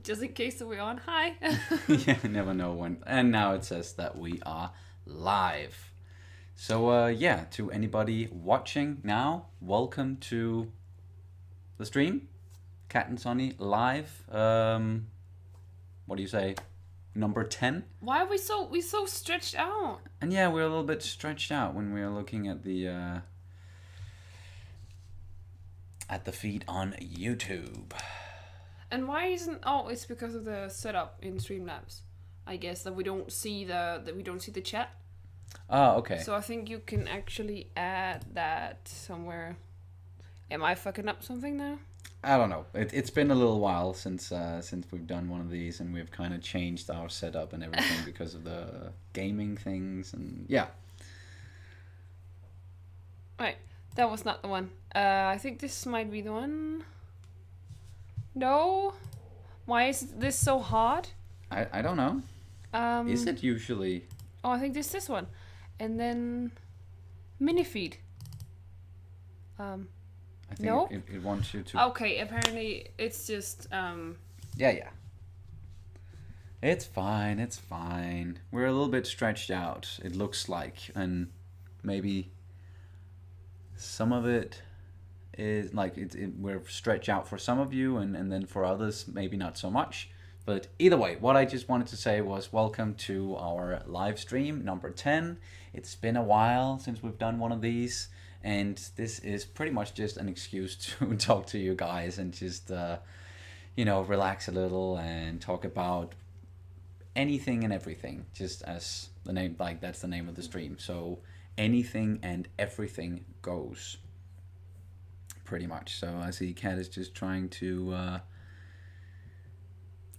Just in case that we're on. Hi. Yeah, never know when. And now it says that we are live. So, yeah, to anybody watching now, welcome to the stream. Cat and Sonny live. What do you say? Number 10. Why are we so stretched out? And yeah, we're a little bit stretched out when we're looking at the feed on YouTube. And why isn't? Oh, it's because of the setup in Streamlabs. I guess that we don't see the chat. Oh, okay. So I think you can actually add that somewhere. Am I fucking up something now? I don't know. It's been a little while since we've done one of these, and we've kind of changed our setup and everything because of the gaming things, and yeah. Right, that was not the one. I think this might be the one. No, why is this so hard? I don't know. Is it usually? Oh, I think this one, and then mini feed. I think No? it wants you to. Okay, apparently it's just Yeah. It's fine. It's fine. We're a little bit stretched out. It looks like, and maybe some of it is like we're stretched out for some of you, and then for others maybe not so much. But either way, what I just wanted to say was welcome to our live stream number 10. It's been a while since we've done one of these, and this is pretty much just an excuse to talk to you guys and just relax a little and talk about anything and everything, just as the name, like that's the name of the stream. So anything and everything goes, pretty much. So I see Kat is just trying to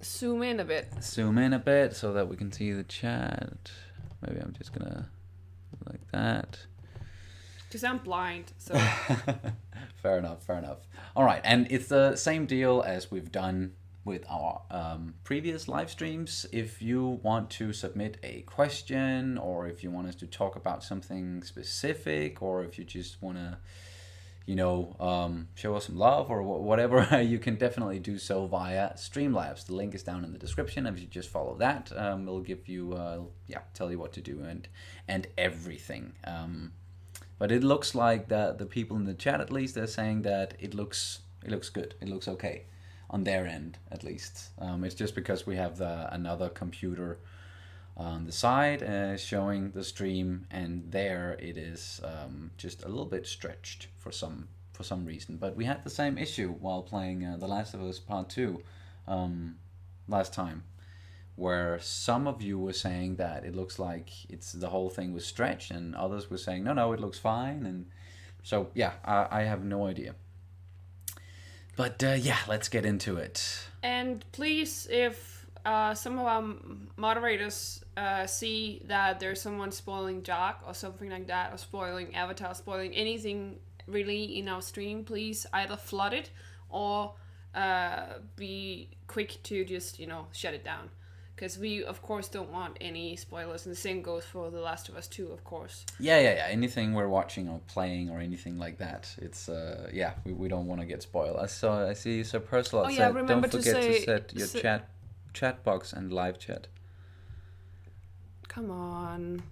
zoom in a bit. zoom in a bit so that we can see the chat. Maybe I'm just gonna like that. Because I'm blind, so. Fair enough. All right, and it's the same deal as we've done with our previous live streams. If you want to submit a question, or if you want us to talk about something specific, or if you just want to, show us some love or whatever, you can definitely do so via Streamlabs. The link is down in the description. If you just follow that, it'll give you, tell you what to do and everything. But it looks like the people in the chat, at least, they're saying that it looks good. It looks okay on their end, at least. It's just because we have another computer on the side showing the stream, and there it is just a little bit stretched for some reason. But we had the same issue while playing The Last of Us Part 2 last time, where some of you were saying that it looks like the whole thing was stretched, and others were saying no, it looks fine. And so yeah, I have no idea. But yeah, let's get into it. And please, if some of our moderators see that there's someone spoiling Dark or something like that, or spoiling Avatar, spoiling anything really in our stream, please either flood it or be quick to just, shut it down. Because we, of course, don't want any spoilers. And the same goes for The Last of Us 2, of course. Yeah. Anything we're watching or playing or anything like that, it's, we don't want to get spoiled. I see Sir Percival said, don't forget to set your chat box and live chat. Come on.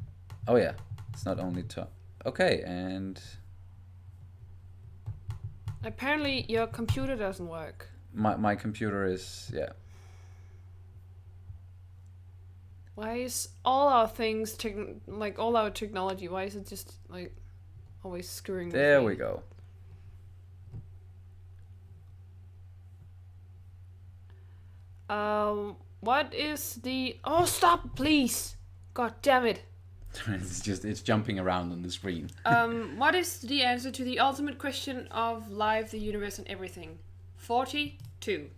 Oh, yeah. It's not only to... Okay, and... Apparently, your computer doesn't work. My computer is, yeah. Why is all our things, all our technology, why is it just, always screwing with me? There we go. What is the... Oh, stop, please! God damn it. It's jumping around on the screen. What is the answer to the ultimate question of life, the universe, and everything? 42.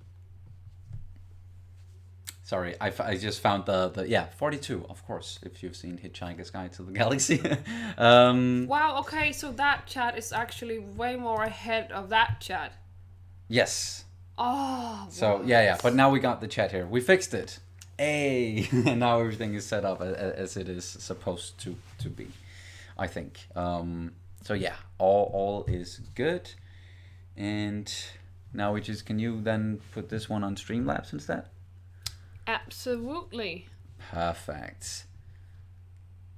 Sorry, I just found the 42, of course, if you've seen Hitchhiker's Guide to the Galaxy. Wow, okay, so that chat is actually way more ahead of that chat. Yes. Oh, so, yeah, but now we got the chat here. We fixed it. Hey! And now everything is set up as it is supposed to be, I think. So, yeah, all is good. And now can you then put this one on Streamlabs instead? Absolutely. Perfect.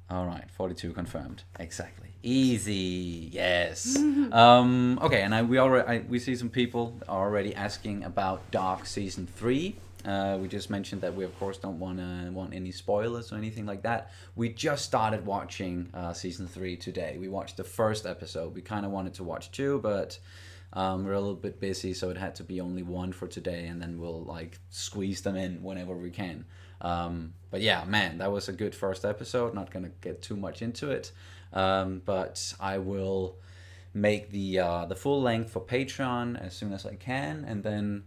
All right, 42 confirmed. Exactly. Easy. Yes. Okay, and we see some people are already asking about Dark season 3. We just mentioned that we of course don't want any spoilers or anything like that. We just started watching season 3 today. We watched the first episode. We kind of wanted to watch 2, but we're a little bit busy, so it had to be only 1 for today, and then we'll like squeeze them in whenever we can. But yeah, man, that was a good first episode. Not gonna get too much into it, but I will make the full length for Patreon as soon as I can, and then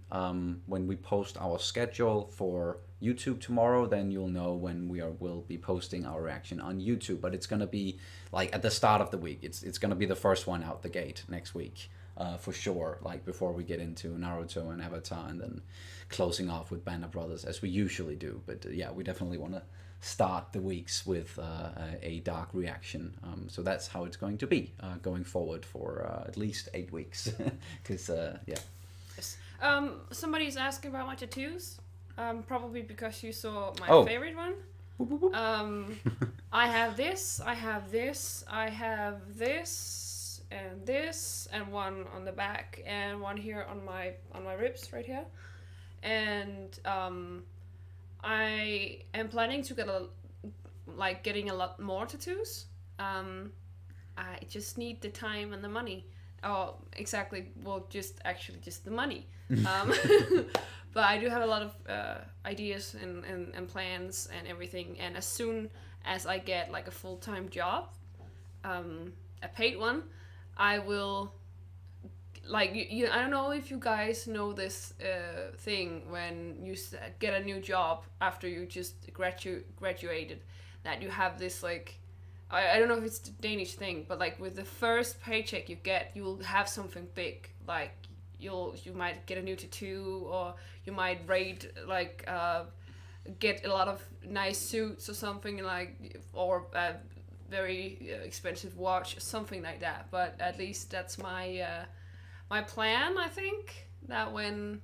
when we post our schedule for YouTube tomorrow, then you'll know when will be posting our reaction on YouTube. But it's gonna be like at the start of the week. It's gonna be the first one out the gate next week. For sure, like before we get into Naruto and Avatar, and then closing off with Band of Brothers as we usually do. But yeah, we definitely want to start the weeks with a dark reaction. So that's how it's going to be going forward for at least 8 weeks. Because yeah. Yes. Somebody's asking about my tattoos. Probably because you saw my favorite one. I have this. I have this. I have this, and one on the back, and one here on my ribs right here. And I am planning to getting a lot more tattoos. I just need the time and the money. Oh, exactly. Well, just the money. But I do have a lot of ideas and plans and everything. And as soon as I get like a full-time job, a paid one, I will, like, I don't know if you guys know this thing when you get a new job after you just graduated, that you have this, like, I don't know if it's the Danish thing, but like with the first paycheck you get, you'll have something big, like you might get a new tattoo, or you might get a lot of nice suits or something, like, or very expensive watch, something like that. But at least that's my my plan. I think that when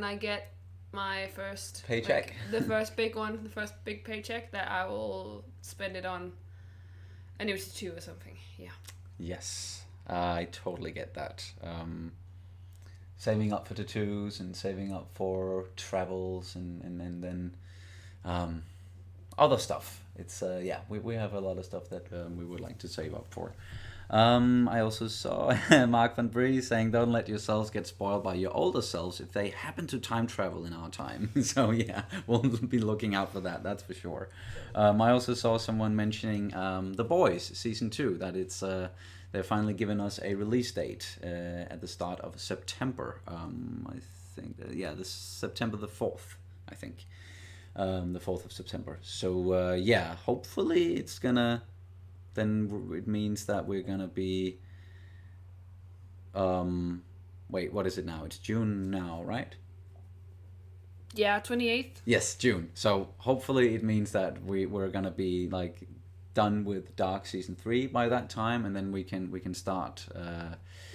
I get my first paycheck, the first big one, the first big paycheck, that I will spend it on a new tattoo or something. Yeah. Yes, I totally get that. Saving up for tattoos and saving up for travels and then other stuff. It's yeah, we have a lot of stuff that we would like to save up for. I also saw Mark van Brie saying, don't let yourselves get spoiled by your older selves if they happen to time travel in our time. So yeah, we'll be looking out for that, that's for sure. I also saw someone mentioning The Boys season 2, that it's they're finally given us a release date at the start of September. I think yeah, this September the 4th, I think. The 4th of September. So yeah, hopefully it's gonna, then it means that we're gonna be wait, what is it now? It's June now, right? Yeah, 28th. Yes, June. So hopefully it means that we're gonna be like done with Dark season 3 by that time, and then we can start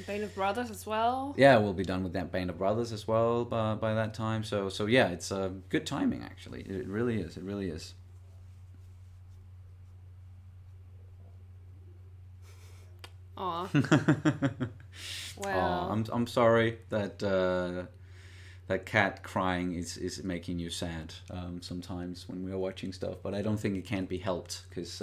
Band of Brothers as well. Yeah, we'll be done with that Band of Brothers as well by that time. So yeah, it's good timing actually. It really is. It really is. Aw. Well. I'm sorry that that cat crying is making you sad sometimes when we are watching stuff, but I don't think it can be helped, because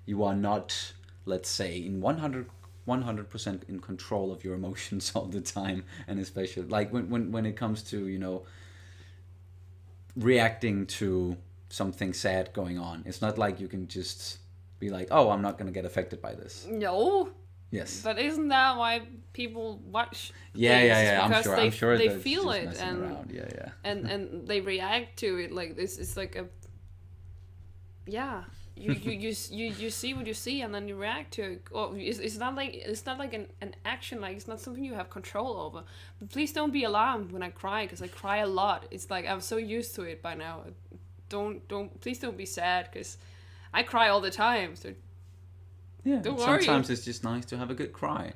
you are not, let's say, in 100% in control of your emotions all the time, and especially like when it comes to, you know, reacting to something sad going on. It's not like you can just be like, oh, I'm not gonna get affected by this. No. Yes. But isn't that why people watch? Yeah. Because I'm sure they feel it, and around. Yeah. and they react to it like this. It's like a, yeah. You see what you see, and then you react to it. Or it's not like an action, like it's not something you have control over. But please don't be alarmed when I cry, because I cry a lot. It's like I'm so used to it by now. Please don't be sad, because I cry all the time. So yeah, don't worry. Sometimes it's just nice to have a good cry.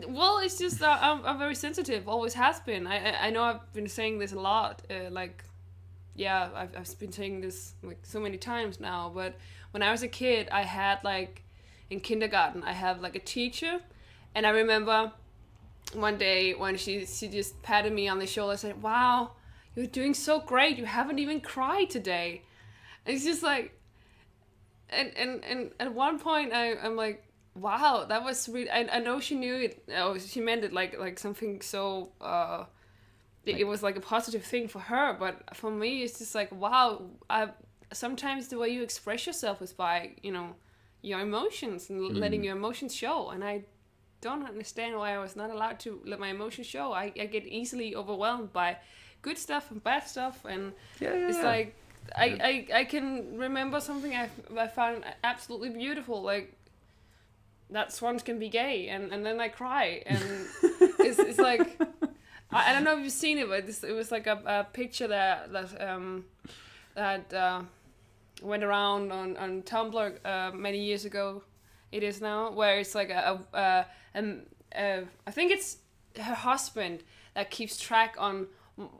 Well, it's just that I'm very sensitive. Always has been. I know I've been saying this a lot. Like yeah, I've been saying this like so many times now, but when I was a kid, I had like in kindergarten, I had like a teacher, and I remember one day when she just patted me on the shoulder and said, "Wow, you're doing so great. You haven't even cried today." And it's just like, and at one point I'm like, wow, that was really. I know she knew it. Oh, she meant it like something so. It was like a positive thing for her, but for me, it's just like, wow. Sometimes the way you express yourself is by your emotions and letting your emotions show, and I don't understand why I was not allowed to let my emotions show. I get easily overwhelmed by good stuff and bad stuff, and it's like I can remember something I found absolutely beautiful, like that swans can be gay, and then I cry, and it's like I don't know if you've seen it, but it was like a picture that went around on Tumblr many years ago. It is now, where it's like I think it's her husband that keeps track on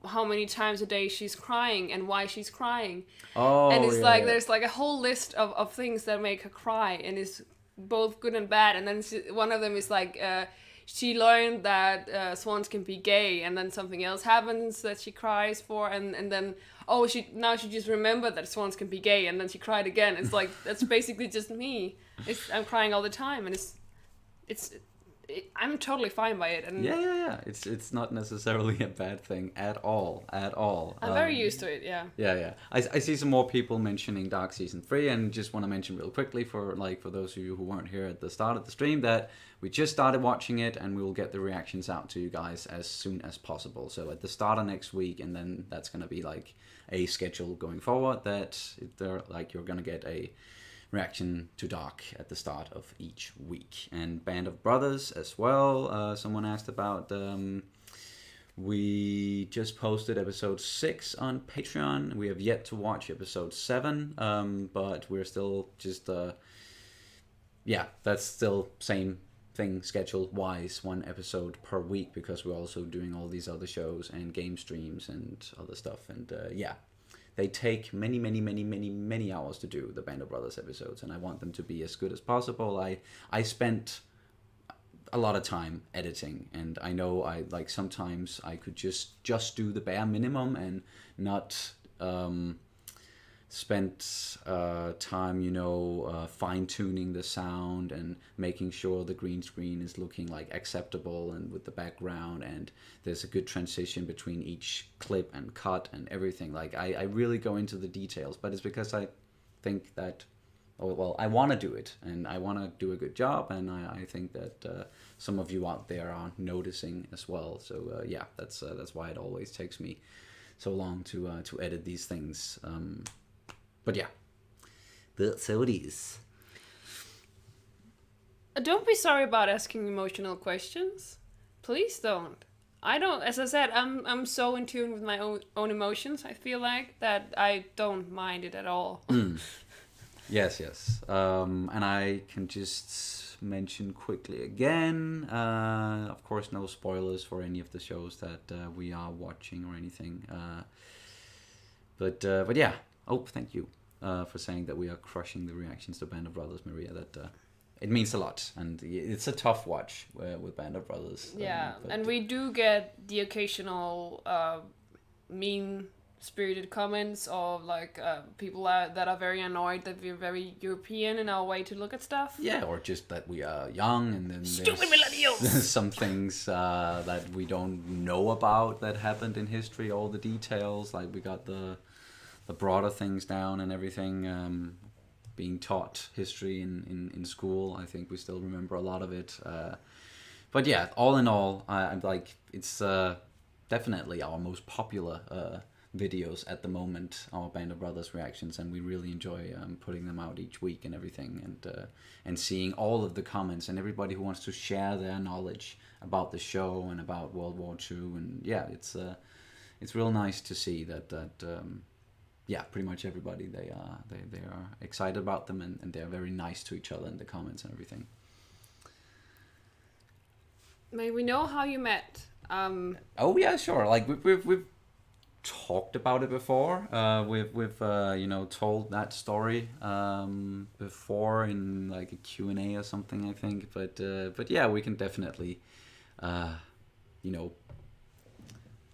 how many times a day she's crying and why she's crying. Oh, and it's yeah, like yeah. there's like a whole list of things that make her cry, and it's both good and bad. And then one of them is like she learned that swans can be gay, and then something else happens that she cries for, and then she just remembered that swans can be gay, and then she cried again. It's like that's basically just me. I'm crying all the time, and I'm totally fine by it. And Yeah. It's not necessarily a bad thing at all. I'm very used to it. Yeah. Yeah. I see some more people mentioning Dark Season 3, and just want to mention real quickly for those of you who weren't here at the start of the stream that we just started watching it, and we will get the reactions out to you guys as soon as possible. So at the start of next week, and then that's going to be like a schedule going forward that you're going to get a reaction to Dark at the start of each week. And Band of Brothers as well. Someone asked about. We just posted episode 6 on Patreon. We have yet to watch episode 7, but we're still just that's still same thing schedule wise, 1 episode per week, because we're also doing all these other shows and game streams and other stuff. And they take many hours to do, the Band of Brothers episodes, and I want them to be as good as possible. I spent a lot of time editing, and I know sometimes I could just do the bare minimum and not spent time fine-tuning the sound and making sure the green screen is looking like acceptable and with the background, and there's a good transition between each clip and cut and everything. I really go into the details, but it's because I think that I want to do it, and I want to do a good job, and I think that some of you out there are noticing as well. So that's why it always takes me so long to edit these things. But yeah, that's how it is. Don't be sorry about asking emotional questions. Please don't. I don't. As I said, I'm so in tune with my own emotions. I feel like that I don't mind it at all. Yes. And I can just mention quickly again, of course, no spoilers for any of the shows that we are watching or anything. But yeah. Oh, thank you for saying that we are crushing the reactions to Band of Brothers, Maria. That it means a lot, and it's a tough watch with Band of Brothers. Yeah, and we do get the occasional mean-spirited comments of people that are very annoyed that we're very European in our way to look at stuff. Yeah, or just that we are young, and then stupid millennials. There's some things that we don't know about that happened in history, all the details. Like we got the broader things down and everything. Being taught history in school, I think we still remember a lot of it. But yeah, all in all, I'm like, it's definitely our most popular videos at the moment, our Band of Brothers reactions, and we really enjoy putting them out each week and everything, and seeing all of the comments and everybody who wants to share their knowledge about the show and about World War II. And yeah, it's real nice to see that pretty much everybody, they are excited about them, and they're very nice to each other in the comments and everything. May we know how you met? Oh yeah, sure. Like we've talked about it before. We've told that story before in like a Q&A or something, I think. But yeah, we can definitely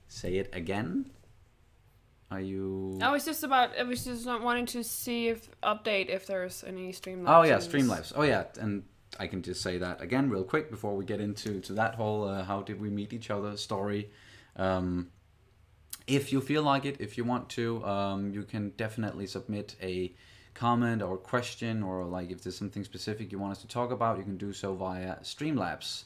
say it again. Are you? I was just not wanting to see if there's any Streamlabs. Oh yeah, Streamlabs. Oh yeah, and I can just say that again real quick before we get into that whole how did we meet each other story. If you feel like it, if you want to, you can definitely submit a comment or question, or like if there's something specific you want us to talk about, you can do so via Streamlabs.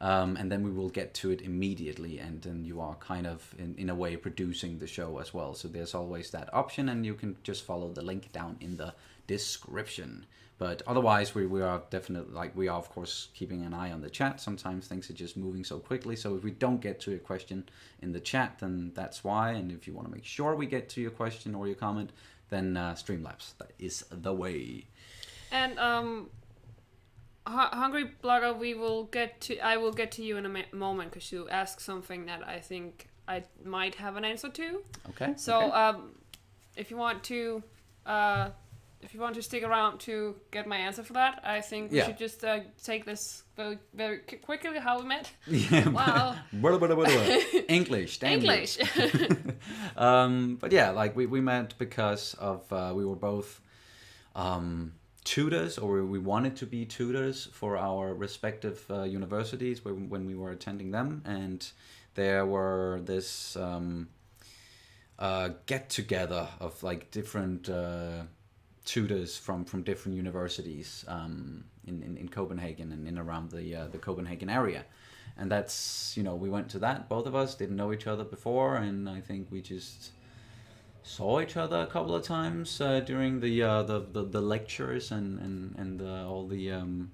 And then we will get to it immediately, and then you are kind of in a way producing the show as well. So there's always that option, and you can just follow the link down in the description. But otherwise, we are definitely, we are of course keeping an eye on the chat. Sometimes things are just moving so quickly, so if we don't get to your question in the chat, then that's why. And if you want to make sure we get to your question or your comment, then Streamlabs, that is the way. And Hungry Blogger, I will get to you in a moment, because you asked something that I think I might have an answer to. Okay. So okay. If you want to stick around to get my answer for that, I think we should just take this very, very quickly how we met. Yeah. Wow. English. English. But yeah, we met because of we were both tutors, or we wanted to be tutors for our respective universities when we were attending them, and there were this get together of like different tutors from different universities in Copenhagen and in around the Copenhagen area. And that's, we went to that. Both of us didn't know each other before, and I think we just saw each other a couple of times during the lectures and all the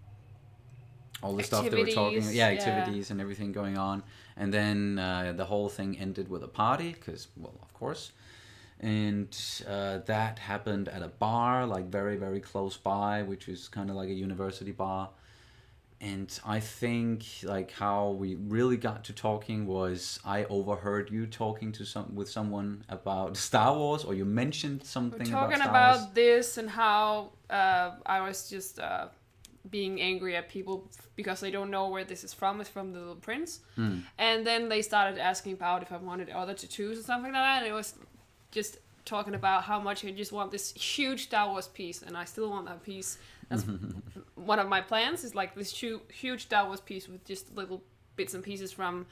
stuff they were talking. Activities and everything going on. And then the whole thing ended with a party, because, well, of course. And that happened at a bar, like very, very close by, which is kind of like a university bar. And I think like how we really got to talking was I overheard you talking to with someone about Star Wars, or you mentioned something about Star Wars. Talking about this and how I was just being angry at people because they don't know where this is from. It's from The Little Prince. And then they started asking about if I wanted other tattoos or something like that. And it was just talking about how much I just want this huge Star Wars piece, and I still want that piece. That's one of my plans, is like this huge Star Wars piece with just little bits and pieces from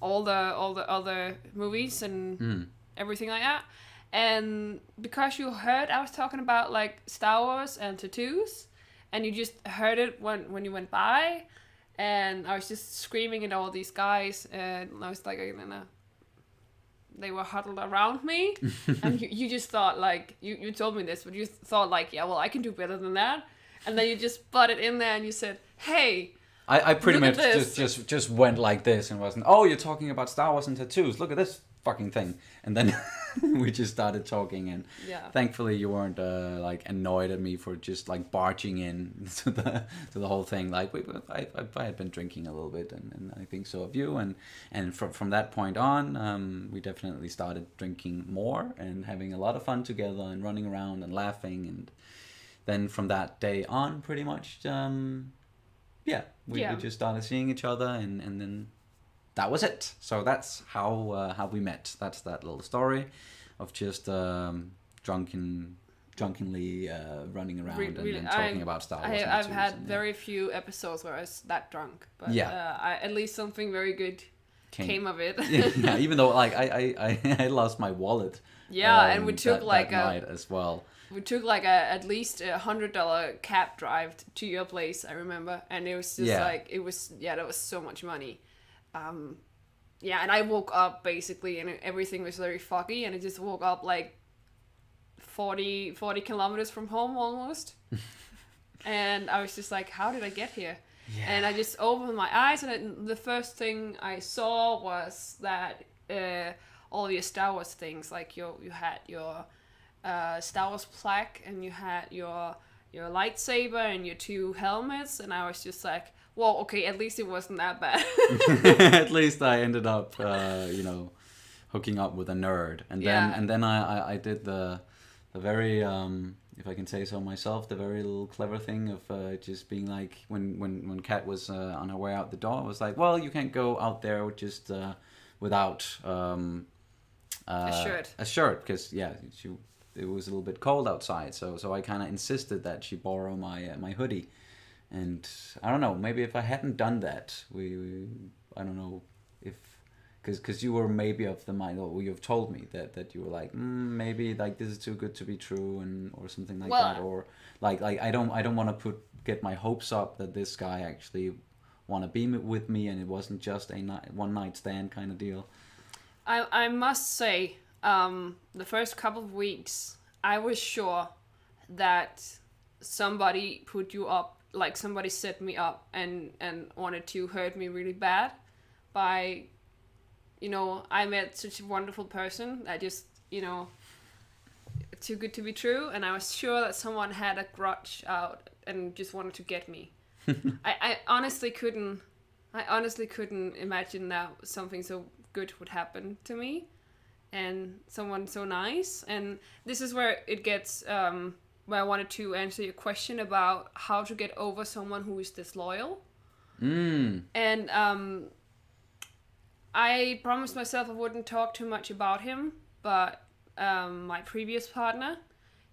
all the other movies and everything like that. And because you heard I was talking about like Star Wars and tattoos, and you just heard it when you went by, and I was just screaming at all these guys, and I was like, they were huddled around me, and you just thought like, you told me this, but you thought like, yeah, well, I can do better than that. And then you just butted in there and you said, hey, I pretty much just went like this and wasn't, oh, you're talking about Star Wars and tattoos, look at this fucking thing. And then we just started talking, and thankfully you weren't like annoyed at me for just like barging in to the whole thing. Like I had been drinking a little bit, and I think so have you, and from that point on we definitely started drinking more and having a lot of fun together and running around and laughing. And then from that day on, pretty much we just started seeing each other, and then that was it. So that's how we met. That's that little story of just drunkenly running around and talking about Star Wars. I've had very few episodes where I was that drunk, but at least something very good came of it. Yeah, even though like I lost my wallet. Yeah, and we took that night as well. We took like at least $100 cab drive to your place, I remember, and it was just like that was so much money. And I woke up basically and everything was very foggy, and I just woke up like 40 kilometers from home almost. And I was just like, how did I get here? Yeah. And I just opened my eyes, and the first thing I saw was that all your Star Wars things, like you had your Star Wars plaque, and you had your lightsaber and your 2 helmets, and I was just like, well, okay, at least it wasn't that bad. At least I ended up, hooking up with a nerd, and Yeah. then I did the very if I can say so myself, the very little clever thing of just being like, when Kat was on her way out the door, I was like, well, you can't go out there just without A shirt. a shirt, because it was a little bit cold outside, so I kind of insisted that she borrow my hoodie. And I don't know, maybe if I hadn't done that, we I don't know if, because you were maybe of the mind, or you've told me that you were like, maybe like this is too good to be true, and or something like Well, that, or like I don't want to get my hopes up that this guy actually want to be with me, and it wasn't just a one night stand kind of deal. I must say, the first couple of weeks, I was sure that somebody put you up, like somebody set me up and wanted to hurt me really bad by, I met such a wonderful person that just, too good to be true, and I was sure that someone had a grudge out and just wanted to get me. I honestly couldn't imagine that something so good would happen to me and someone so nice. And this is where it gets where I wanted to answer your question about how to get over someone who is disloyal. And I promised myself I wouldn't talk too much about him, but my previous partner,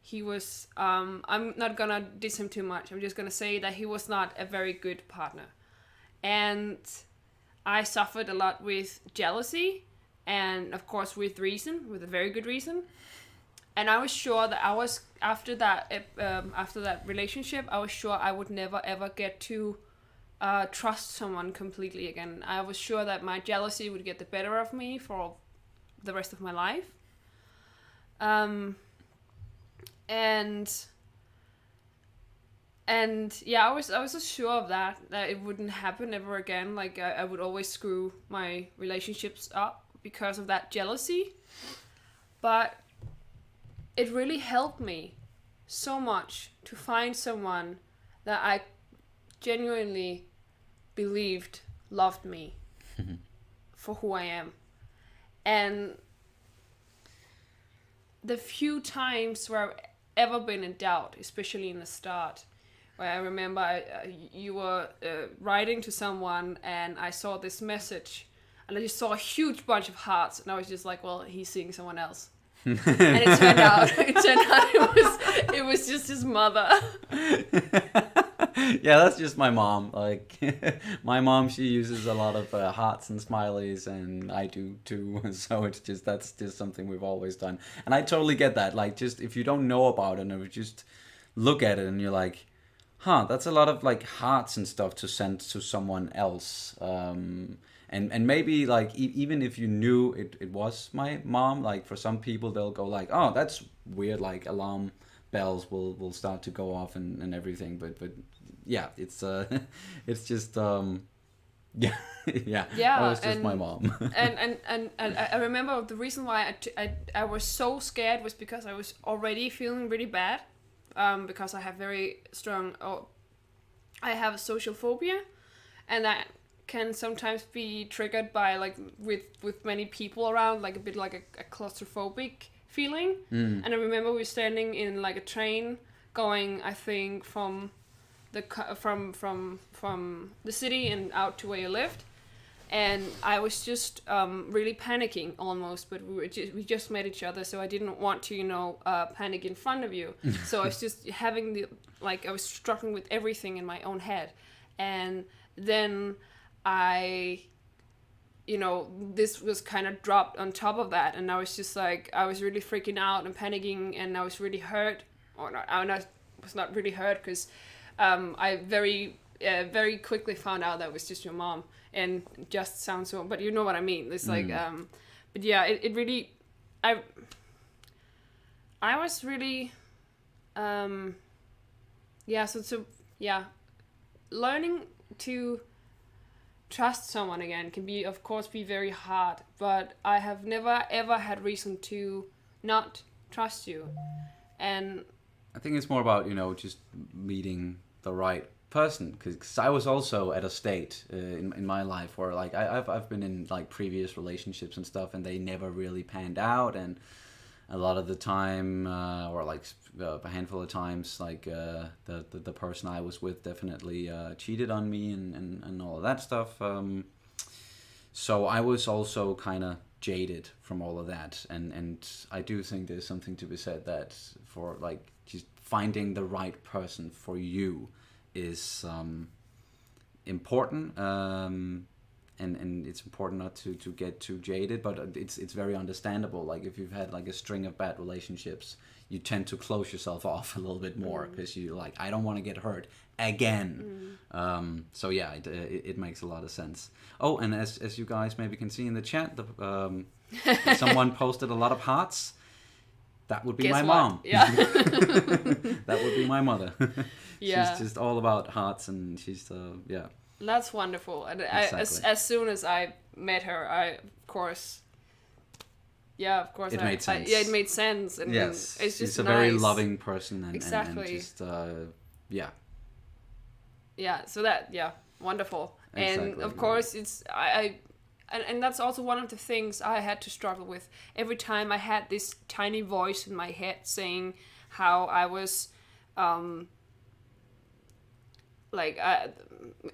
he was, I'm not gonna diss him too much, I'm just gonna say that he was not a very good partner. And I suffered a lot with jealousy, and of course with a very good reason. And I was sure that after that relationship, I was sure I would never ever get to trust someone completely again. I was sure that my jealousy would get the better of me for the rest of my life. And yeah, I was just sure of that it wouldn't happen ever again. Like I would always screw my relationships up because of that jealousy. But it really helped me so much to find someone that I genuinely believed loved me for who I am. And the few times where I've ever been in doubt, especially in the start, where I remember you were writing to someone and I saw this message and I just saw a huge bunch of hearts, and I was just like, well, he's seeing someone else. And it turned out it was just his mother. Yeah, that's just my mom. Like, my mom, she uses a lot of hearts and smileys, and I do too. So that's just something we've always done, and I totally get that. Like, just if you don't know about it, and you just look at it, and you're like, huh, that's a lot of like hearts and stuff to send to someone else. And maybe like even if you knew it was my mom, like for some people they'll go like, oh, that's weird, like alarm bells will start to go off and everything. But yeah, it's it's just yeah yeah that was just my mom. and I remember the reason why I was so scared was because I was already feeling really bad, because I have very strong, I have a social phobia, and that can sometimes be triggered by like with many people around, like a bit like a claustrophobic feeling. And I remember we were standing in like a train going, I think from the city and out to where you lived, and I was just really panicking almost, but we just met each other, so I didn't want to panic in front of you. So I was just having I was struggling with everything in my own head, and then this was kind of dropped on top of that, and I was just like, I was really freaking out and panicking, and I was really hurt. Or not, I was not really hurt because I very quickly found out that it was just your mom, and it just sounds so, but you know what I mean. It's like, but yeah, it really, I was really, learning to trust someone again can be, of course, be very hard, but I have never ever had reason to not trust you. And I think it's more about just meeting the right person, because I was also at a state in my life where like I've been in like previous relationships and stuff, and they never really panned out, and a lot of the time or like a handful of times, like the person I was with definitely cheated on me and all of that stuff. So I was also kind of jaded from all of that, and I do think there's something to be said that for like just finding the right person for you is important, and it's important not to get too jaded, but it's very understandable. Like if you've had like a string of bad relationships, you tend to close yourself off a little bit more because you like, I don't want to get hurt again. So yeah, it makes a lot of sense. Oh, and as you guys maybe can see in the chat, someone posted a lot of hearts. That would be my mom. Yeah. That would be my mother. Yeah. She's just all about hearts, and she's yeah. That's wonderful. And Exactly. as soon as I met her, of course, It made sense. it made sense. And Yes, it's just she's a nice. very loving person, and Exactly. and just yeah. Yeah. So wonderful. Exactly. And of course, it's and that's also one of the things I had to struggle with. Every time I had this tiny voice in my head saying how I was,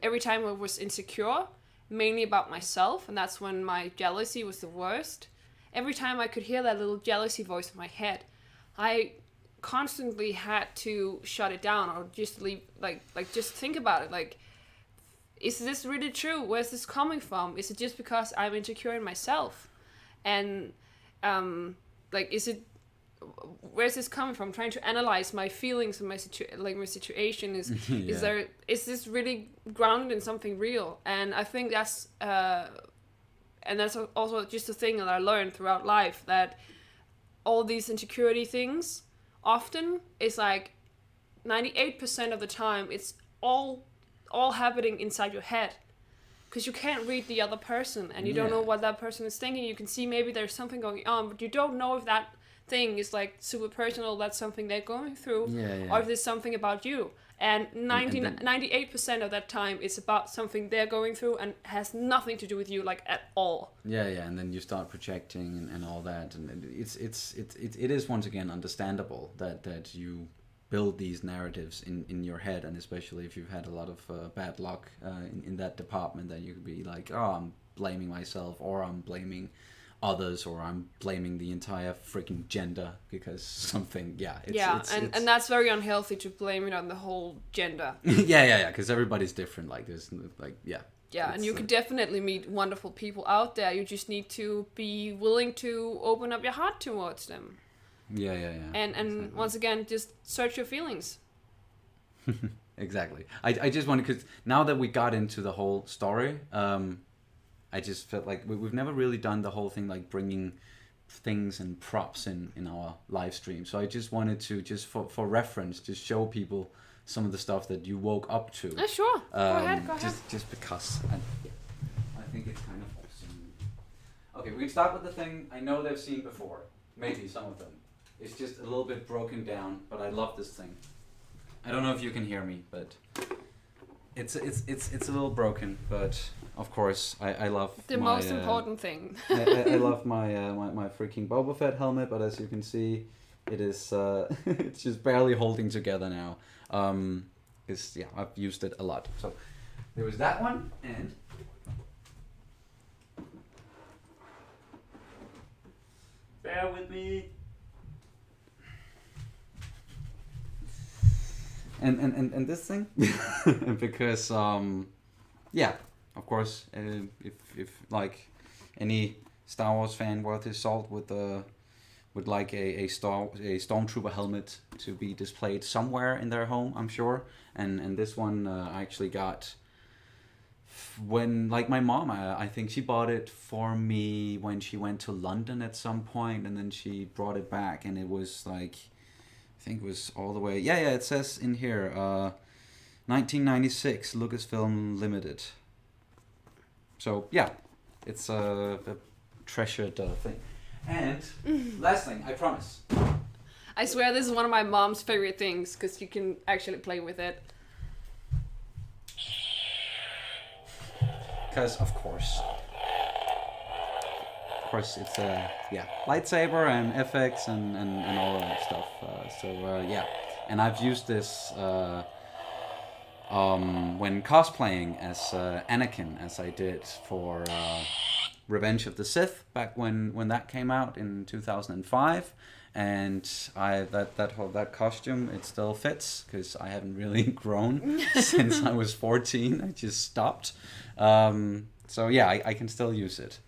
every time I was insecure, mainly about myself, and that's when my jealousy was the worst. Every time I could hear that little jealousy voice in my head, I constantly had to shut it down or just leave, just think about it, like, is this really true? Where's this coming from? Is it just because I'm insecure in myself? And where's this coming from? Trying to analyze my feelings and my situation. Is this really grounded in something real? And I think that's also just a thing that I learned throughout life, that all these insecurity things often is like 98% of the time it's all happening inside your head, because you can't read the other person and you don't know what that person is thinking. You can see maybe there's something going on, but you don't know if that thing is like super personal, that's something they're going through, or if there's something about you. And 98% of that time it's about something they're going through and has nothing to do with you, like, at all. Yeah, and then you start projecting and all that, and it is once again understandable that you build these narratives in your head, and especially if you've had a lot of bad luck in that department, that you could be like, oh, I'm blaming myself, or I'm blaming others, or I'm blaming the entire freaking gender because something. And that's very unhealthy to blame it on the whole gender. Because everybody's different. Like there's and you could definitely meet wonderful people out there. You just need to be willing to open up your heart towards them. And exactly. Once again, just search your feelings. Exactly. I just wanted, because now that we got into the whole story, I just felt like we've never really done the whole thing, like bringing things and props in our live stream. So I just wanted to, just for reference, just show people some of the stuff that you woke up to. Sure. Go ahead. Just because I think it's kind of awesome. Okay, we can start with the thing I know they've seen before. Maybe some of them. It's just a little bit broken down, but I love this thing. I don't know if you can hear me, but it's a little broken, but of course I love the most important thing. I love my freaking Boba Fett helmet, but as you can see, it is it's just barely holding together now. Because I've used it a lot. So there was that one, and bear with me. And this thing, because of course, if like any Star Wars fan worth his salt would like a stormtrooper helmet to be displayed somewhere in their home, I'm sure. And this one I actually got when, like, my mom, I think she bought it for me when she went to London at some point, and then she brought it back, and it was like, I think it was all the way. It says in here, 1996 Lucasfilm Limited. So it's a treasured thing. And last thing, I promise. I swear this is one of my mom's favorite things, because you can actually play with it. because of course it's a lightsaber and FX and all of that stuff. And I've used this when cosplaying as Anakin, as I did for Revenge of the Sith back when that came out in 2005. And that costume, it still fits because I haven't really grown since I was 14. I just stopped. So yeah, I can still use it.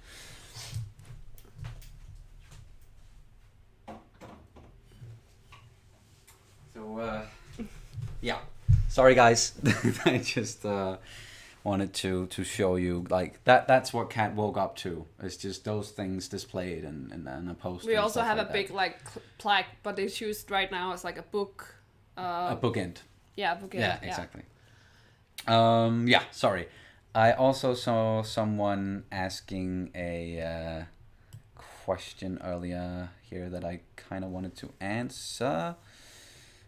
So yeah, sorry guys. I just wanted to show you like that's what Kat woke up to. It's just those things displayed and a poster. We also have a big like plaque, but it's used right now as like a book. A bookend. Yeah, bookend. Yeah, exactly. Sorry. I also saw someone asking a question earlier here that I kind of wanted to answer.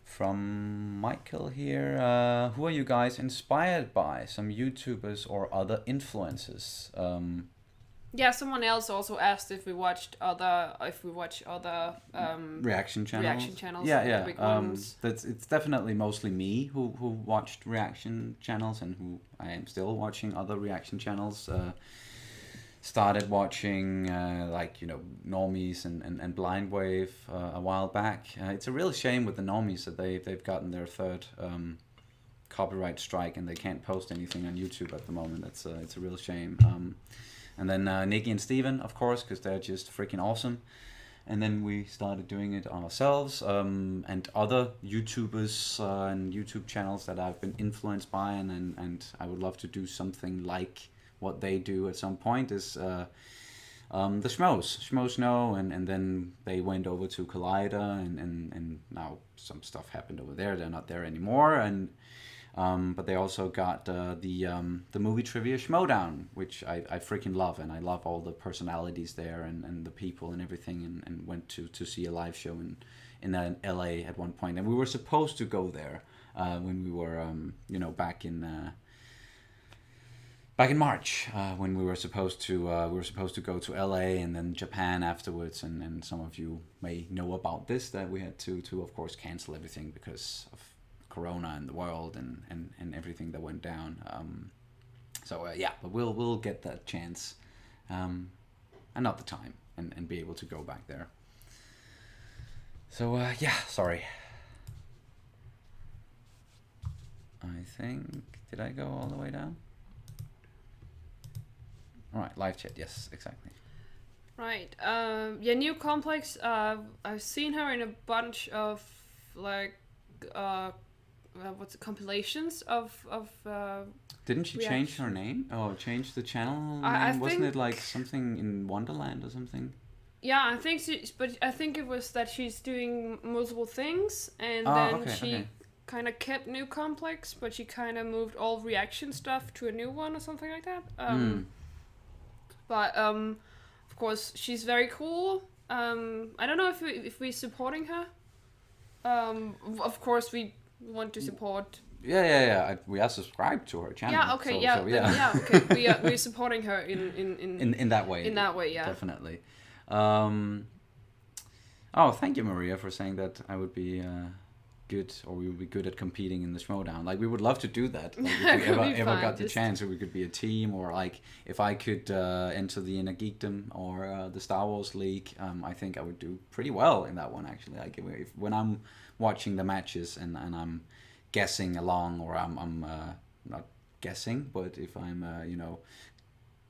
From Michael here, who are you guys inspired by? Some YouTubers or other influencers? Yeah, someone else also asked if we watch other reaction channels. Reaction channels. Yeah. Big ones. It's definitely mostly me who watched reaction channels and who I am still watching other reaction channels. Started watching normies and Blind Wave a while back. It's a real shame with the normies that they've gotten their third copyright strike and they can't post anything on YouTube at the moment. It's a real shame. And then Nikki and Steven, of course, because they're just freaking awesome. And then we started doing it ourselves, and other YouTubers and YouTube channels that I've been influenced by, and I would love to do something like what they do at some point is the Schmoes know, and then they went over to Collider, and now some stuff happened over there. They're not there anymore, and but they also got the movie trivia Schmodown, which I freaking love, and I love all the personalities there and the people and everything, and went to see a live show in LA at one point, and we were supposed to go there when we were back in March, when we were supposed to go to LA and then Japan afterwards, and some of you may know about this, that we had to of course cancel everything because of Corona in the world and everything that went down. But we'll get that chance, and not the time, and be able to go back there. So sorry. I think, did I go all the way down? All right, live chat. Yes, exactly. Right. New Complex. I've seen her in a bunch of compilations of. Didn't she change her name? Oh, change the channel name? Wasn't it like something in Wonderland or something? Yeah, I think but I think it was that she's doing multiple things, and then she kind of kept New Complex, but she kind of moved all reaction stuff to a new one or something like that. But of course, she's very cool. I don't know if we're supporting her. Of course, we want to support. Yeah. We are subscribed to her channel. Yeah. Okay. Okay. We're supporting her in that way. In that way, yeah. Definitely. Thank you, Maria, for saying that I would be good, or we would be good at competing in the Schmodown. Like, we would love to do that. Like, if we ever got the chance, or we could be a team, or like if I could enter the Inner Geekdom or the Star Wars League, I think I would do pretty well in that one, actually. Like, when I'm watching the matches and I'm guessing along, or I'm not guessing, but if I'm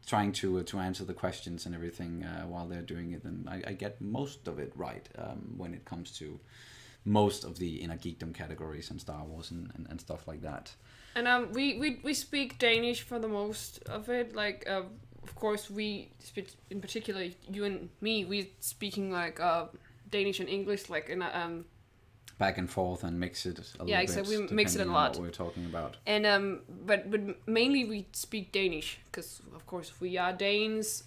trying to answer the questions and everything while they're doing it, then I get most of it right when it comes to most of the Inner Geekdom categories and Star Wars and stuff like that. And we speak Danish for the most of it. Like, of course, we speak, in particular, you and me, we speaking like Danish and English, like in a back and forth and mix it a little bit. Yeah, exactly. We mix it a lot. What we're talking about. And but mainly we speak Danish because, of course, we are Danes.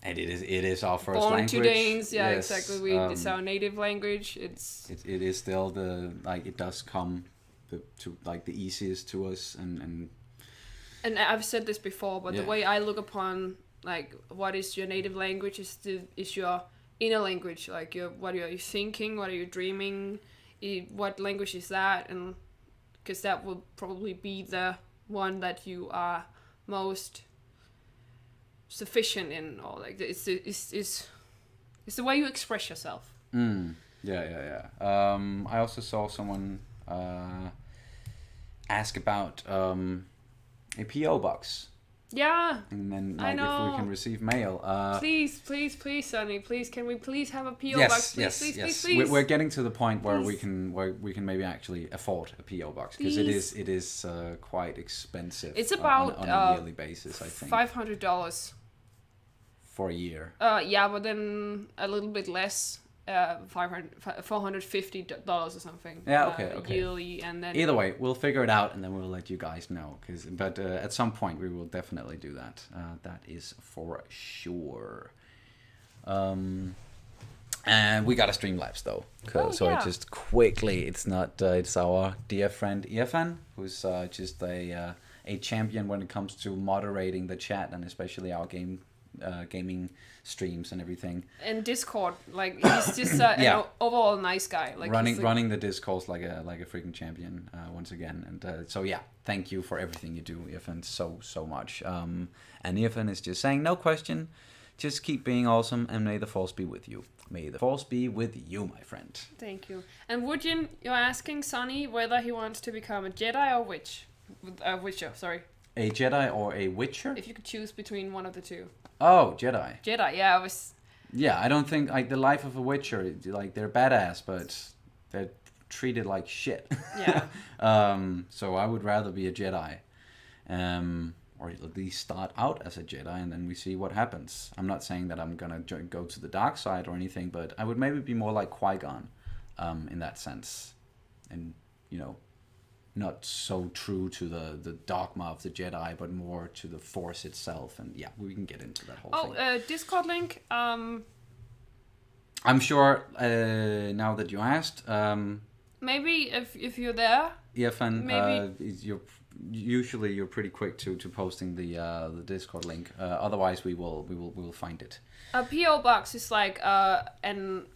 And it is our first born language. Born to Danes, yeah, yes, exactly. It's our native language. It is still it does come to like the easiest to us, and And I've said this before, but Yeah. the way I look upon like what is your native language is your inner language. Like what are you thinking? What are you dreaming? What language is that? And because that will probably be the one that you are most sufficient in, or like it's the way you express yourself. Yeah. I also saw someone ask about a PO box. Yeah. And then, I like, if know. we can receive mail. Please, Sonny, please, can we please have a PO Yes, box? yes, Please, yes. please. We're getting to the point where Please. we can maybe actually afford a PO box, because it is quite expensive. It's about on a yearly basis, I think, $500. for a year. Yeah, but then a little bit less. $450 or something. Yeah, okay. Yearly, and then Either way, we'll figure it out, and then we'll let you guys know. But at some point, we will definitely do that. That is for sure. And we got a Streamlabs though. So yeah. I just quickly, it's our dear friend Irfan, who's just a champion when it comes to moderating the chat, and especially our gaming streams and everything. And Discord, like he's just an overall nice guy. Like running the Discourse like a freaking champion once again. And so yeah, thank you for everything you do, Irfan, so much. And Irfan is just saying, no question, just keep being awesome, and may the force be with you. May the force be with you, my friend. Thank you. And Woodin, you're asking Sonny whether he wants to become a Jedi or Witcher. Sorry. A Jedi or a Witcher? If you could choose between one of the two. Oh, Jedi. Jedi, yeah, I was. Yeah, I don't think like the life of a Witcher. Like they're badass, but they're treated like shit. Yeah. So I would rather be a Jedi, or at least start out as a Jedi, and then we see what happens. I'm not saying that I'm gonna go to the dark side or anything, but I would maybe be more like Qui-Gon, in that sense, and not so true to the dogma of the Jedi, but more to the Force itself. And yeah, we can get into that whole thing. Discord link. I'm sure now that you asked. Maybe if you're there. Irfan, maybe you're pretty quick to posting the Discord link. Otherwise, we will find it. A PO box is like an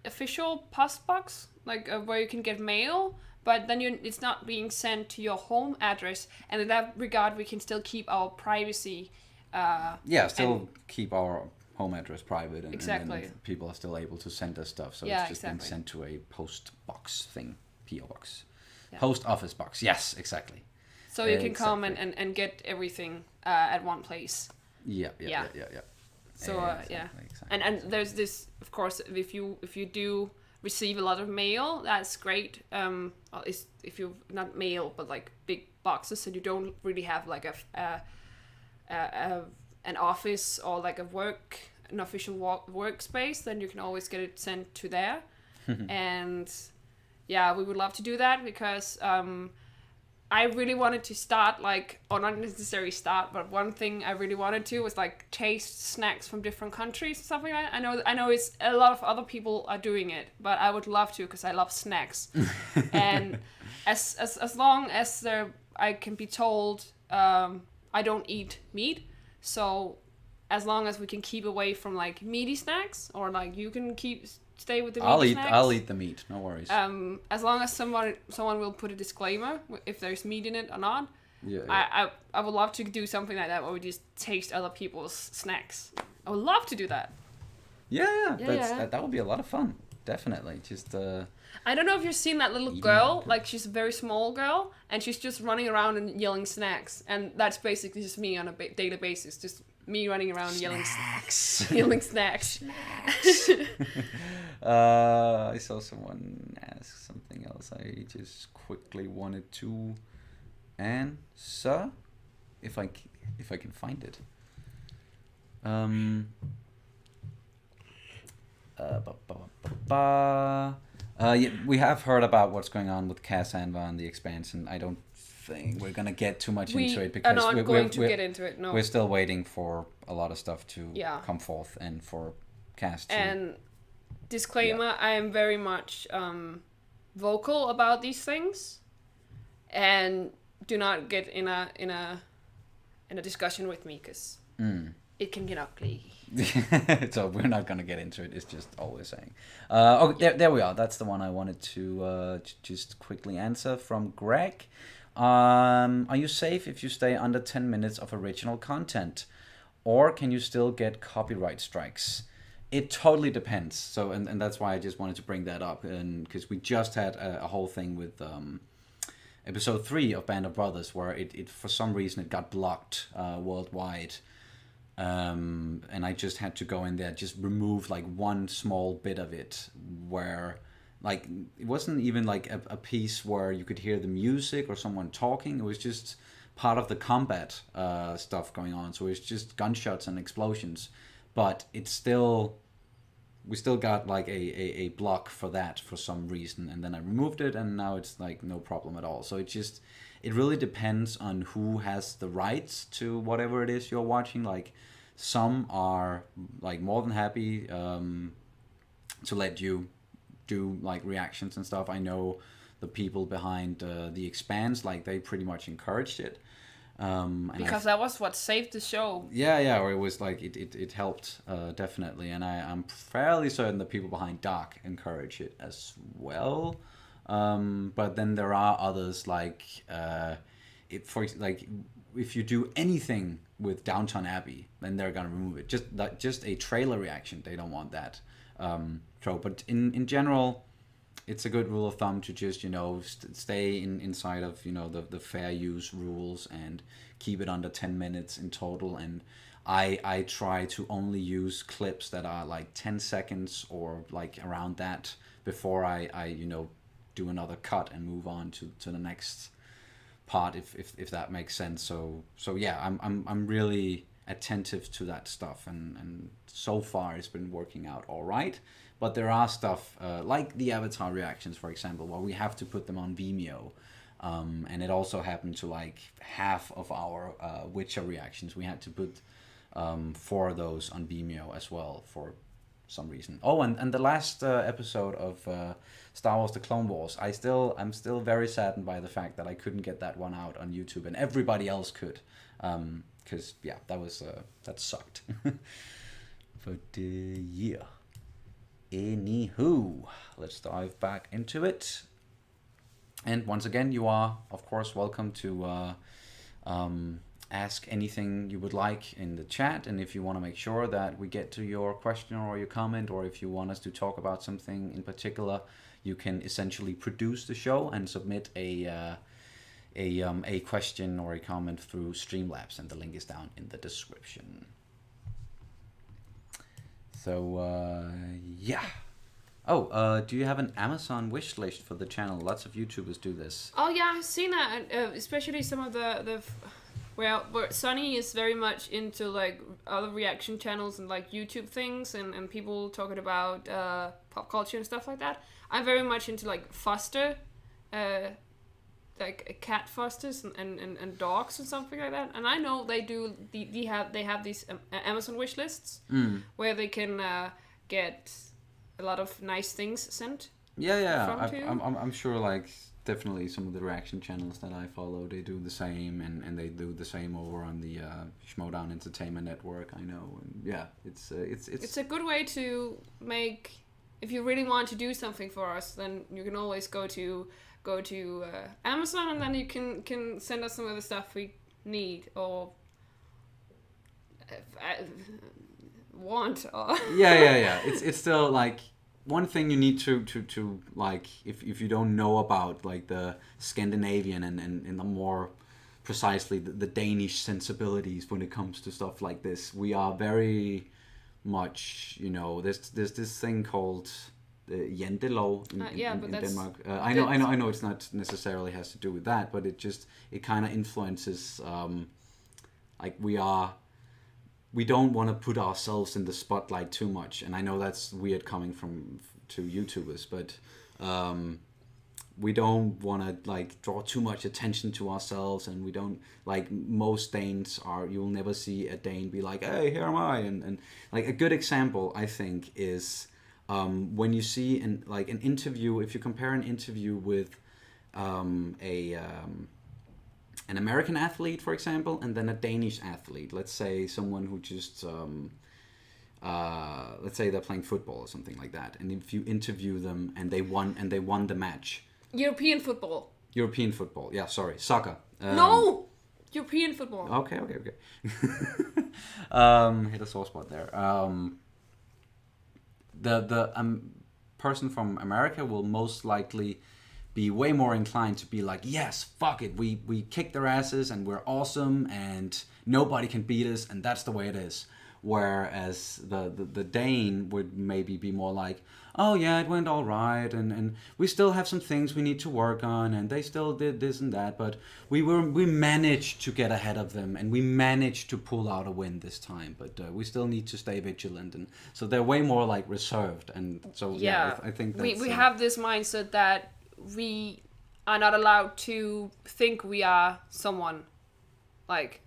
official post box, like where you can get mail. But then it's not being sent to your home address, and in that regard, we can still keep our privacy. Keep our home address private, and people are still able to send us stuff. So it's just being sent to a post box thing, PO box, post office box. Yes, exactly. So you can come and get everything at one place. Yeah. So exactly. And there's this, of course, if you do receive a lot of mail, that's great. If you not mail but like big boxes, and you don't really have like an office or like an official workspace, then you can always get it sent to there. And yeah, we would love to do that, because I really wanted to start, like, or not necessarily start, but one thing I really wanted to was like taste snacks from different countries, something like that. I know it's a lot of other people are doing it, but I would love to, because I love snacks. And as long as I can be told I don't eat meat, so as long as we can keep away from like meaty snacks, or like you can stay with the meat snacks. I'll eat the meat, no worries. As long as someone will put a disclaimer if there's meat in it or not. Yeah. I would love to do something like that, where we just taste other people's snacks. I would love to do that. That would be a lot of fun. Definitely. Just I don't know if you've seen that little girl, like she's a very small girl, and she's just running around and yelling snacks, and that's basically just me on a daily basis, just me running around yelling snacks. Yelling snacks. I saw someone ask something else. I just quickly wanted to answer, if I can find it. We have heard about what's going on with Cassandra and the Expanse, I don't think we're gonna get too much into it, because we're not going to get into it. No, we're still waiting for a lot of stuff to come forth, and for Cass to. And disclaimer: I am very much vocal about these things, and do not get in a discussion with me, because it can get ugly. So we're not gonna get into it. It's just all we're saying. Okay, there we are. That's the one I wanted to just quickly answer from Greg. Are you safe if you stay under 10 minutes of original content, or can you still get copyright strikes? It totally depends. So and that's why I just wanted to bring that up, and because we just had a whole thing with episode 3 of Band of Brothers, where it for some reason it got blocked worldwide. And I just had to go in there, just remove like one small bit of it, where like it wasn't even like a piece where you could hear the music or someone talking. It was just part of the combat stuff going on. So it's just gunshots and explosions, but it's still, we still got like a block for that for some reason, and then I removed it, and now it's like no problem at all. So it really depends on who has the rights to whatever it is you're watching. Like some are like more than happy to let you do like reactions and stuff. I know the people behind The Expanse, like they pretty much encouraged it. Because that was what saved the show. Yeah, or it was like it helped definitely, and I'm fairly certain the people behind Dark encourage it as well. But then there are others like if you do anything with Downton Abbey, then they're gonna remove it. Just a trailer reaction, they don't want that. But in general, it's a good rule of thumb to just stay inside of the fair use rules and keep it under 10 minutes in total. And I try to only use clips that are like 10 seconds or like around that before I do another cut and move on to the next part, if that makes sense. So yeah, I'm really attentive to that stuff, and so far it's been working out all right. But there are stuff like the Avatar reactions, for example, where we have to put them on Vimeo, and it also happened to like half of our Witcher reactions. We had to put 4 of those on Vimeo as well for some reason. Oh, and the last episode of Star Wars: The Clone Wars, I'm still very saddened by the fact that I couldn't get that one out on YouTube, and everybody else could, because yeah, that sucked. But yeah. Anywho, let's dive back into it. And once again, you are, of course, welcome to ask anything you would like in the chat. And if you want to make sure that we get to your question or your comment, or if you want us to talk about something in particular, you can essentially produce the show and submit a question or a comment through Streamlabs, and the link is down in the description. So, yeah. Oh, do you have an Amazon wish list for the channel? Lots of YouTubers do this. Oh yeah, I've seen that, especially some of where Sonny is very much into like other reaction channels and like YouTube things, and people talking about pop culture and stuff like that. I'm very much into like foster, like cat fosters and dogs and something like that. And I know they do. They have these Amazon wish lists where they can get a lot of nice things sent. Yeah. I'm sure like definitely some of the reaction channels that I follow, they do the same, and they do the same over on the Schmodown Entertainment Network. I know, and yeah, it's a good way to make. If you really want to do something for us, then you can always go to Amazon, and then you can send us some of the stuff we need or want. Yeah. It's still like one thing you need to like, if you don't know about like the Scandinavian and the more precisely the Danish sensibilities when it comes to stuff like this. We are very much, there's this thing called Jantelov in Denmark. I know it's not necessarily has to do with that, but it kind of influences like we don't want to put ourselves in the spotlight too much, and I know that's weird coming to YouTubers, but we don't want to like draw too much attention to ourselves, and we don't like, most Danes are, you'll never see a Dane be like, hey, here am I, and like a good example I think is when you see an interview, if you compare an interview with an American athlete, for example, and then a Danish athlete. Let's say someone who just, let's say they're playing football or something like that. And if you interview them and they won the match. European football. European football. Yeah, sorry, soccer. No, European football. Okay. Hit a sore spot there. The person from America will most likely be way more inclined to be like, yes, fuck it, we kick their asses and we're awesome and nobody can beat us and that's the way it is. Whereas the Dane would maybe be more like, oh yeah, it went all right and we still have some things we need to work on and they still did this and that, but we managed to get ahead of them and we managed to pull out a win this time, but we still need to stay vigilant, and so they're way more like reserved, and so I think that's, we have this mindset that we are not allowed to think we are someone. Like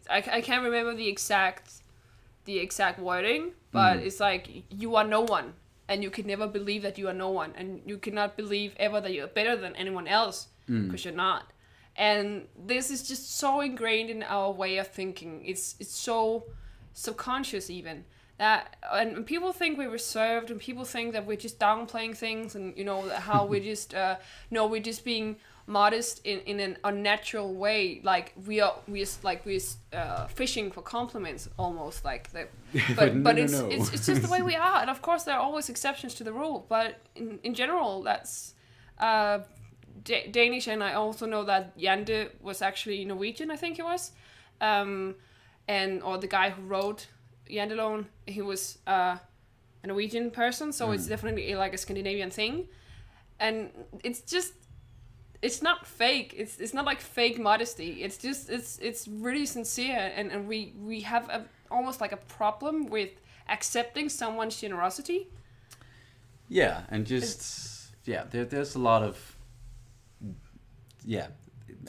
I can't remember the exact wording, but it's like you are no one, and you can never believe that you are no one, and you cannot believe ever that you're better than anyone else, because you're not. And this is just so ingrained in our way of thinking. It's so subconscious even. That, and people think we're reserved, and people think that we're just downplaying things, and how we're just we're just being modest in an unnatural way, like we're fishing for compliments almost, like that. But it's just the way we are, and of course there are always exceptions to the rule, but in general that's Danish. And I also know that Jante was actually Norwegian, I think he was, or the guy who wrote Janteloven, he was a Norwegian person, so it's definitely like a Scandinavian thing, and it's not fake. It's not like fake modesty. It's just it's really sincere, and we have almost like a problem with accepting someone's generosity. Yeah, and there's a lot of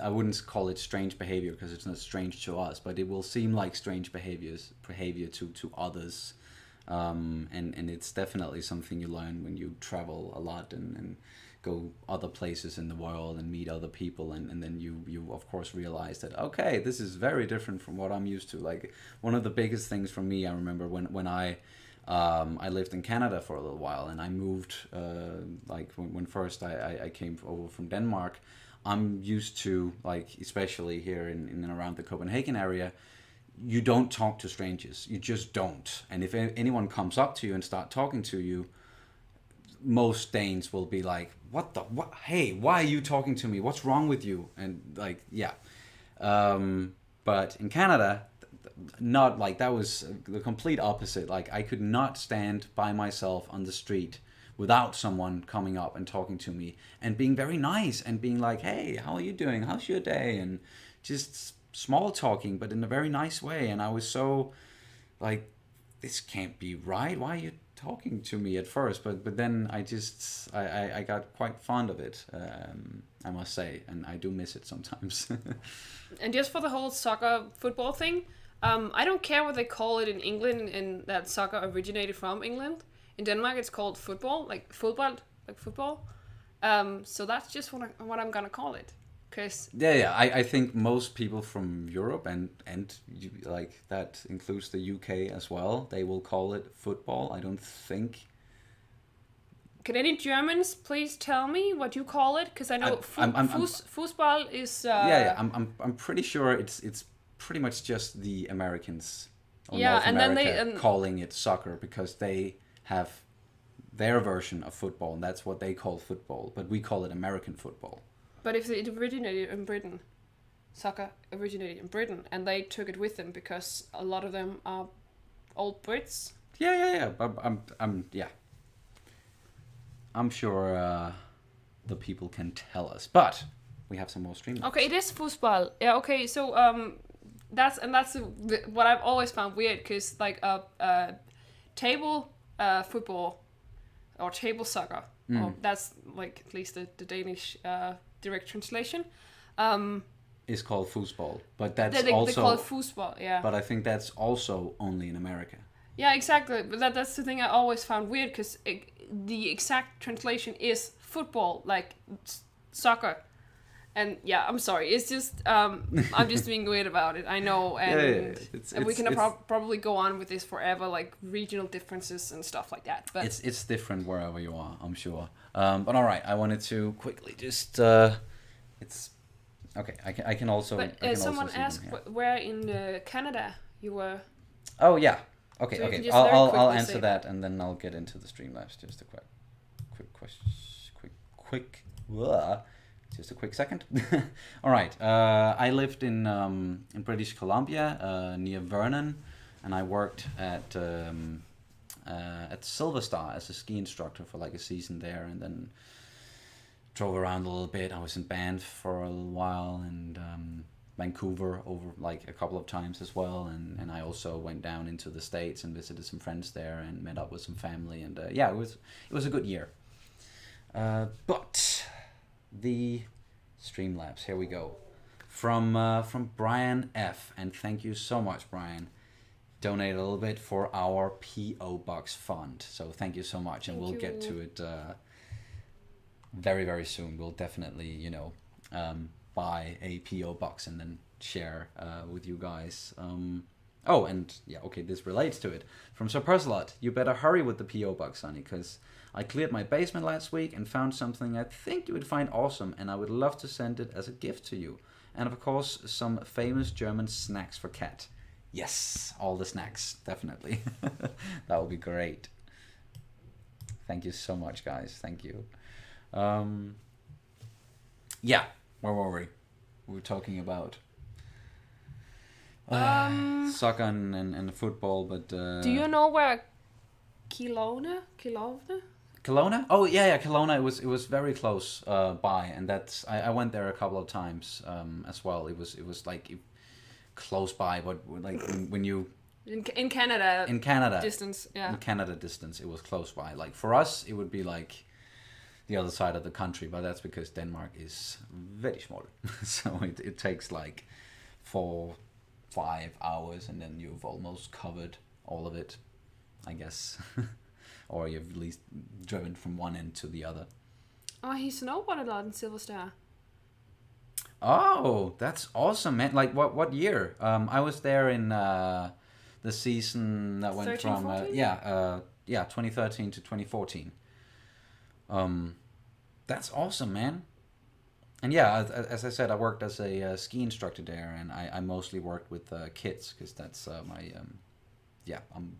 I wouldn't call it strange behavior because it's not strange to us, but it will seem like strange behavior to others, and it's definitely something you learn when you travel a lot and go other places in the world and meet other people, and then you of course realize that, okay, this is very different from what I'm used to. Like, one of the biggest things for me, I remember when I lived in Canada for a little while, and I moved like when first I came over from Denmark. I'm used to, like, especially here in and around the Copenhagen area, you don't talk to strangers. You just don't. And if anyone comes up to you and start talking to you, most Danes will be like, what? Hey, why are you talking to me? What's wrong with you? And like, yeah. But in Canada, not like, that was the complete opposite. Like, I could not stand by myself on the street without someone coming up and talking to me and being very nice and being like, hey, how are you doing? How's your day? And just small talking, but in a very nice way. And I was so like, this can't be right. Why are you talking to me at first? But then I got quite fond of it, I must say. And I do miss it sometimes. And just for the whole soccer football thing, I don't care what they call it in England, and that soccer originated from England. In Denmark, it's called football, like fodbold, like football. So that's just what I'm gonna call it, cause I think most people from Europe and like that includes the UK as well, they will call it football. I don't think. Can any Germans please tell me what you call it? Because I know Fußball is. I'm pretty sure it's pretty much just the Americans. Or North and America then they calling it soccer because they have their version of football, and that's what they call football, but we call it American football. But if it originated in Britain, soccer originated in Britain, and they took it with them because a lot of them are old Brits. Yeah. I'm sure the people can tell us, but we have some more streaming. Okay, it is football. Yeah. Okay, so that's what I've always found weird, because like table football or table soccer, or that's like at least the Danish direct translation, is called foosball, but that's they also call it foosball, yeah. But I think that's also only in America. Yeah, exactly. But that's the thing I always found weird, because the exact translation is football, like soccer, And yeah, I'm sorry. It's just I'm just being weird about it. I know, and Yeah. and we can probably go on with this forever, like regional differences and stuff like that. But It's different wherever you are, I'm sure. But all right, I wanted to quickly just it's okay. I can also. but I can someone also see them asked here. where in Canada you were. Oh yeah. Okay. So you can Okay. just I'll very I'll, I'll quickly answer say that, and then I'll get into the Streamlabs. Just a quick question. Quick. Blah. Just a quick second. All right. I lived in British Columbia, near Vernon, and I worked at Silver Star as a ski instructor for like a season there, and then drove around a little bit. I was in band for a little while, and Vancouver over like a couple of times as well, and I also went down into the States and visited some friends there and met up with some family, and yeah, it was a good year. But the Streamlabs, here we go, from Brian F, and thank you so much, Brian. Donate a little bit for our PO Box fund. So thank you so much, and we'll get to it very very soon. We'll definitely buy a PO Box and then share with you guys. Oh, and yeah, okay, this relates to it. From Sir Percelot, you better hurry with the PO Box, Sonny, because I cleared my basement last week and found something I think you would find awesome, and I would love to send it as a gift to you. And of course, some famous German snacks for cat. Yes, all the snacks, definitely. That would be great. Thank you so much, guys. Thank you. Yeah, where were we? We were talking about soccer and football, but Do you know where Kelowna? Kelowna? Oh yeah, Kelowna. It was very close by, and that's I went there a couple of times as well. It was like close by, but like when you In Canada. in Canada Distance, yeah. in Canada distance, it was close by. Like for us, it would be like the other side of the country, but that's because Denmark is very small, so it takes like 4-5 hours, and then you've almost covered all of it, I guess, or you've at least driven from one end to the other. Oh, he snowboarded a lot in Silver Star. Oh, that's awesome, man! Like what year? I was there in the season that went 13, from 14? 2013 to 2014. That's awesome, man. And yeah, as I said, I worked as a ski instructor there, and I mostly worked with kids because that's my I'm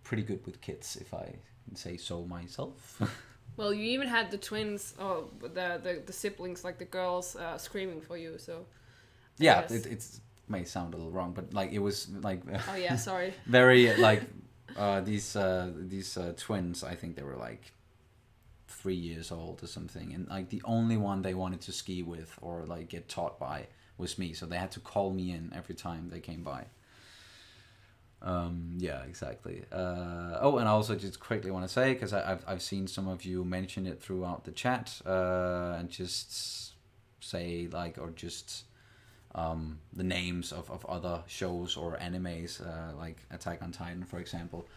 pretty good with kids, if I can say so myself. Well, you even had the twins, or the siblings, like the girls, screaming for you. So Yeah, guess. it's may sound a little wrong, but like it was like Oh yeah, sorry. very like these twins. I think they were like 3 years old or something, and like the only one they wanted to ski with or like get taught by was me. So they had to call me in every time they came by. Yeah, exactly. Oh, and I also just quickly want to say, because I've seen some of you mention it throughout the chat, and just say like, or just the names of other shows or animes, like Attack on Titan, for example.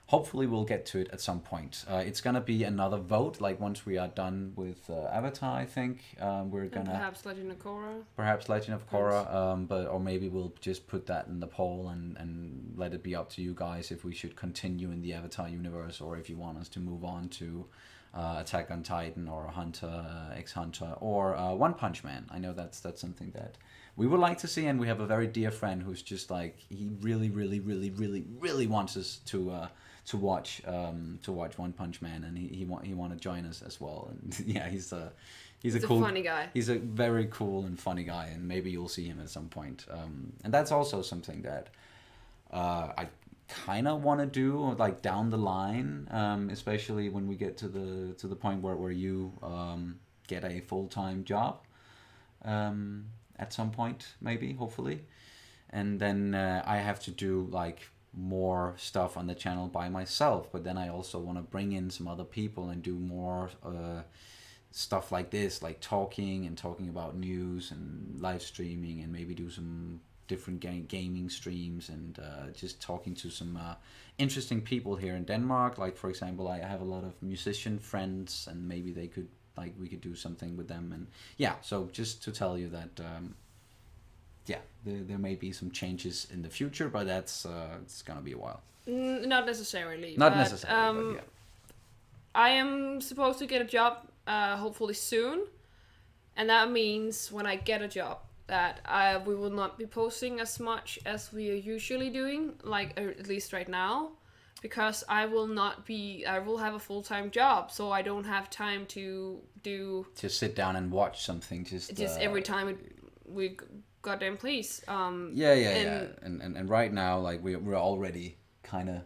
Hopefully we'll get to it at some point. It's gonna be another vote, like once we are done with Avatar, I think. We're And gonna perhaps Legend of Korra. perhaps Legend of Korra, but or maybe we'll just put that in the poll and let it be up to you guys if we should continue in the Avatar universe, or if you want us to move on to Attack on Titan or Hunter x Hunter or One Punch Man. I know that's something that we would like to see, and we have a very dear friend who's just like, he really wants us to watch One Punch Man, and he want to join us as well. And yeah, he's a cool, funny guy. He's a very cool and funny guy, and maybe you'll see him at some point. And that's also something that I kind of want to do, like down the line, especially when we get to the point where you get a full-time job at some point, maybe, hopefully, and then I have to do like more stuff on the channel by myself, but then I also want to bring in some other people and do more stuff like this, like talking about news and live streaming, and maybe do some different gaming streams, and just talking to some interesting people here in Denmark. Like for example, I have a lot of musician friends, and maybe they could like we could do something with them. And yeah, so just to tell you that there may be some changes in the future, but that's it's gonna be a while. Not necessarily. Not necessarily, but yeah. I am supposed to get a job hopefully soon, and that means when I get a job that we will not be posting as much as we are usually doing, like at least right now, because I will have a full-time job, so I don't have time to do just sit down and watch something just every time we goddamn please. And right now, like we're already kind of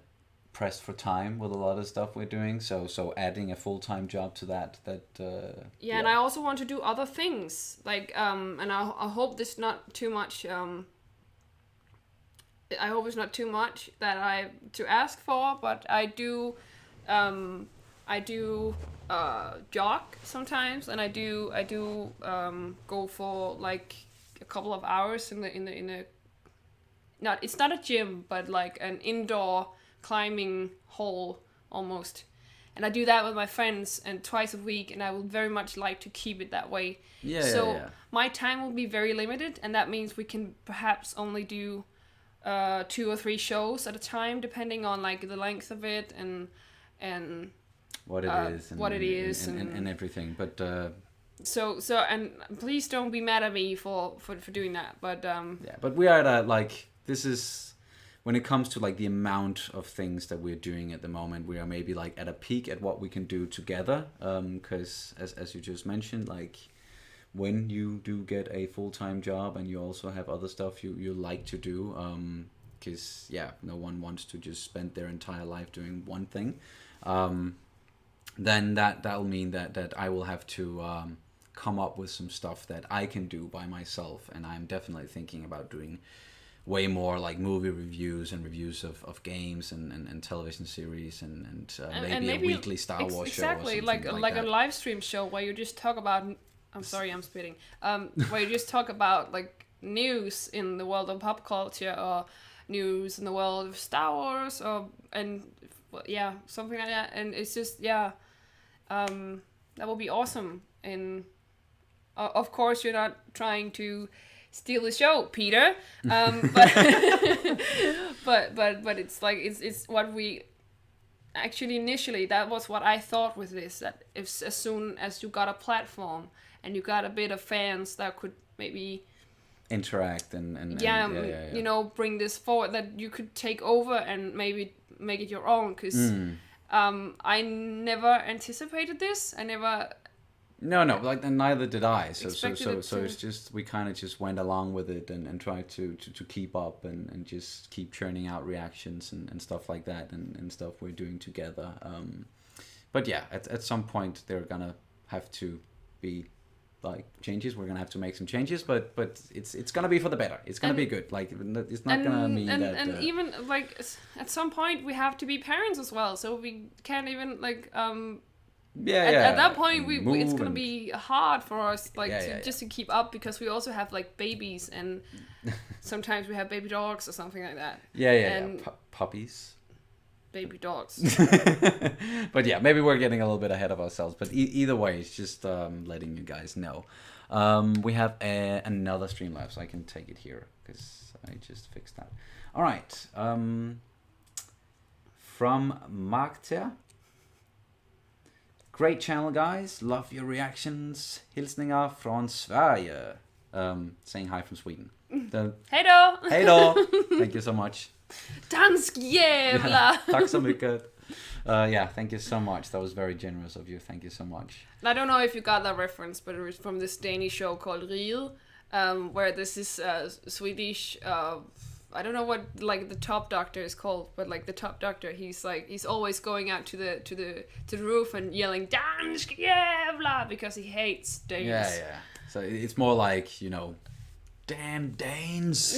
pressed for time with a lot of stuff we're doing, so adding a full-time job to that and I also want to do other things, like and I hope this not too much I hope it's not too much that I to ask for, but I do jog sometimes, and I do go for like a couple of hours in a not, it's not a gym, but like an indoor climbing hole almost, and I do that with my friends and twice a week, and I would very much like to keep it that way. My time will be very limited, and that means we can perhaps only do 2 or 3 shows at a time, depending on like the length of it and what it is and everything. But so and please don't be mad at me for doing that. But but we are at like, this is when it comes to like the amount of things that we're doing at the moment, we are maybe like at a peak at what we can do together. Because as you just mentioned, like when you do get a full-time job and you also have other stuff you like to do, because no one wants to just spend their entire life doing one thing, then that'll mean that I will have to come up with some stuff that I can do by myself, and I'm definitely thinking about doing way more like movie reviews and reviews of games and television series and maybe a weekly Star Wars show or something like a live stream show where you just talk about, I'm sorry, I'm spitting. Where you just talk about like news in the world of pop culture, or news in the world of Star Wars, or something like that. And it's just that will be awesome. And of course, you're not trying to steal the show, Peter. But it's like it's what we. Actually, initially, that was what I thought with this. That if as soon as you got a platform and you got a bit of fans that could maybe interact and bring this forward, that you could take over and maybe make it your own. Because I never anticipated this. I never. No, like, and neither did I. So it's just, we kind of just went along with it and tried to keep up and just keep churning out reactions and stuff like that and stuff we're doing together. But yeah, at some point they're gonna have to be like changes. We're gonna have to make some changes, but it's gonna be for the better. It's gonna be good. Like, it's not gonna mean that. And even like at some point we have to be parents as well, so we can't even like. At that point, it's gonna be hard for us, like just to keep up, because we also have like babies, and sometimes we have baby dogs or something like that. Puppies. Baby dogs. But yeah, maybe we're getting a little bit ahead of ourselves. But either way, it's just letting you guys know. We have another Streamlabs. I can take it here because I just fixed that. All right. From Markter. Great channel, guys. Love your reactions. Hilsningar från Sverige. Saying hi from Sweden. Hej då! Hej då! Thank you so much. Dansk jävla! Tack så mycket. Thank you so much. That was very generous of you. Thank you so much. I don't know if you got that reference, but it was from this Danish show called Riget, where this is Swedish. I don't know what like the top doctor is called, but like the top doctor, he's always going out to the roof and yelling "Dansk jävla" because he hates Danes. Yeah. So it's more like, damn Danes.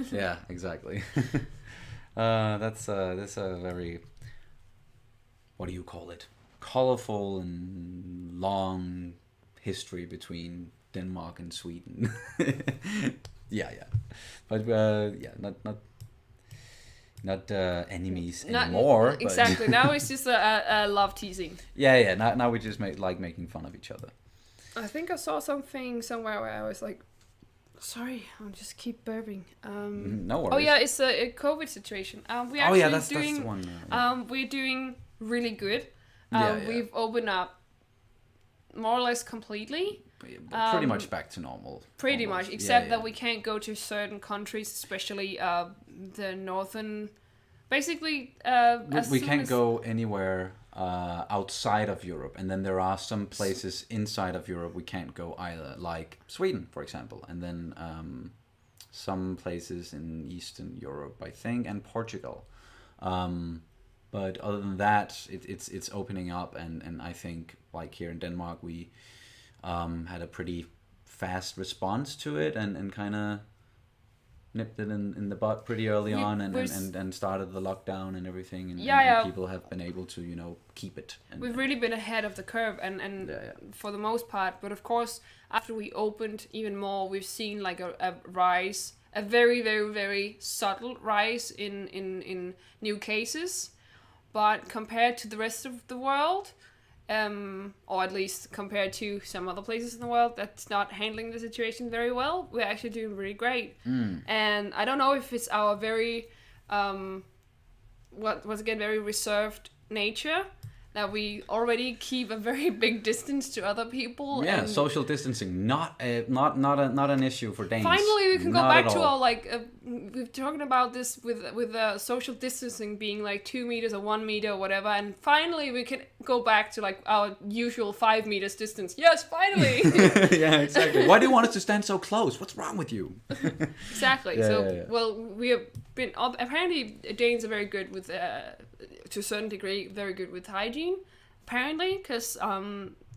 Yeah, exactly. That's a very, what do you call it? Colorful and long history between Denmark and Sweden. not enemies Not anymore. exactly. But Now it's just a love teasing. yeah. Now we just like making fun of each other. I think I saw something somewhere where I was like, sorry, I'll just keep burping. No worries. Oh yeah, it's a COVID situation. We Oh actually yeah, that's doing. the one. We're doing really good. Yeah. We've opened up more or less completely. Pretty much back to normal. Pretty almost. much, except that we can't go to certain countries, especially the northern. Basically, we can't go anywhere outside of Europe, and then there are some places inside of Europe we can't go either, like Sweden, for example, and then some places in Eastern Europe, I think, and Portugal. But other than that, it's opening up, and I think like here in Denmark we had a pretty fast response to it, and kind of nipped it in the butt pretty early on, and started the lockdown and everything, and people have been able to keep it. We've really been ahead of the curve, and for the most part. But of course, after we opened even more, we've seen like a rise, a very very very subtle rise in new cases. But compared to the rest of the world, or at least compared to some other places in the world that's not handling the situation very well, we're actually doing really great. And I don't know if it's our very, very reserved nature, that we already keep a very big distance to other people. Yeah, and social distancing not an issue for Danes. finally, we can go Not back at to all. our we've talking about this with social distancing being like 2 meters or 1 meter or whatever, and finally we can go back to like our usual 5 meters distance. Yes, finally. Yeah, exactly. Why do you want us to stand so close? What's wrong with you? Exactly. Yeah, So, yeah, yeah. well, we have been apparently Danes are very good with, to a certain degree, very good with hygiene. Apparently, because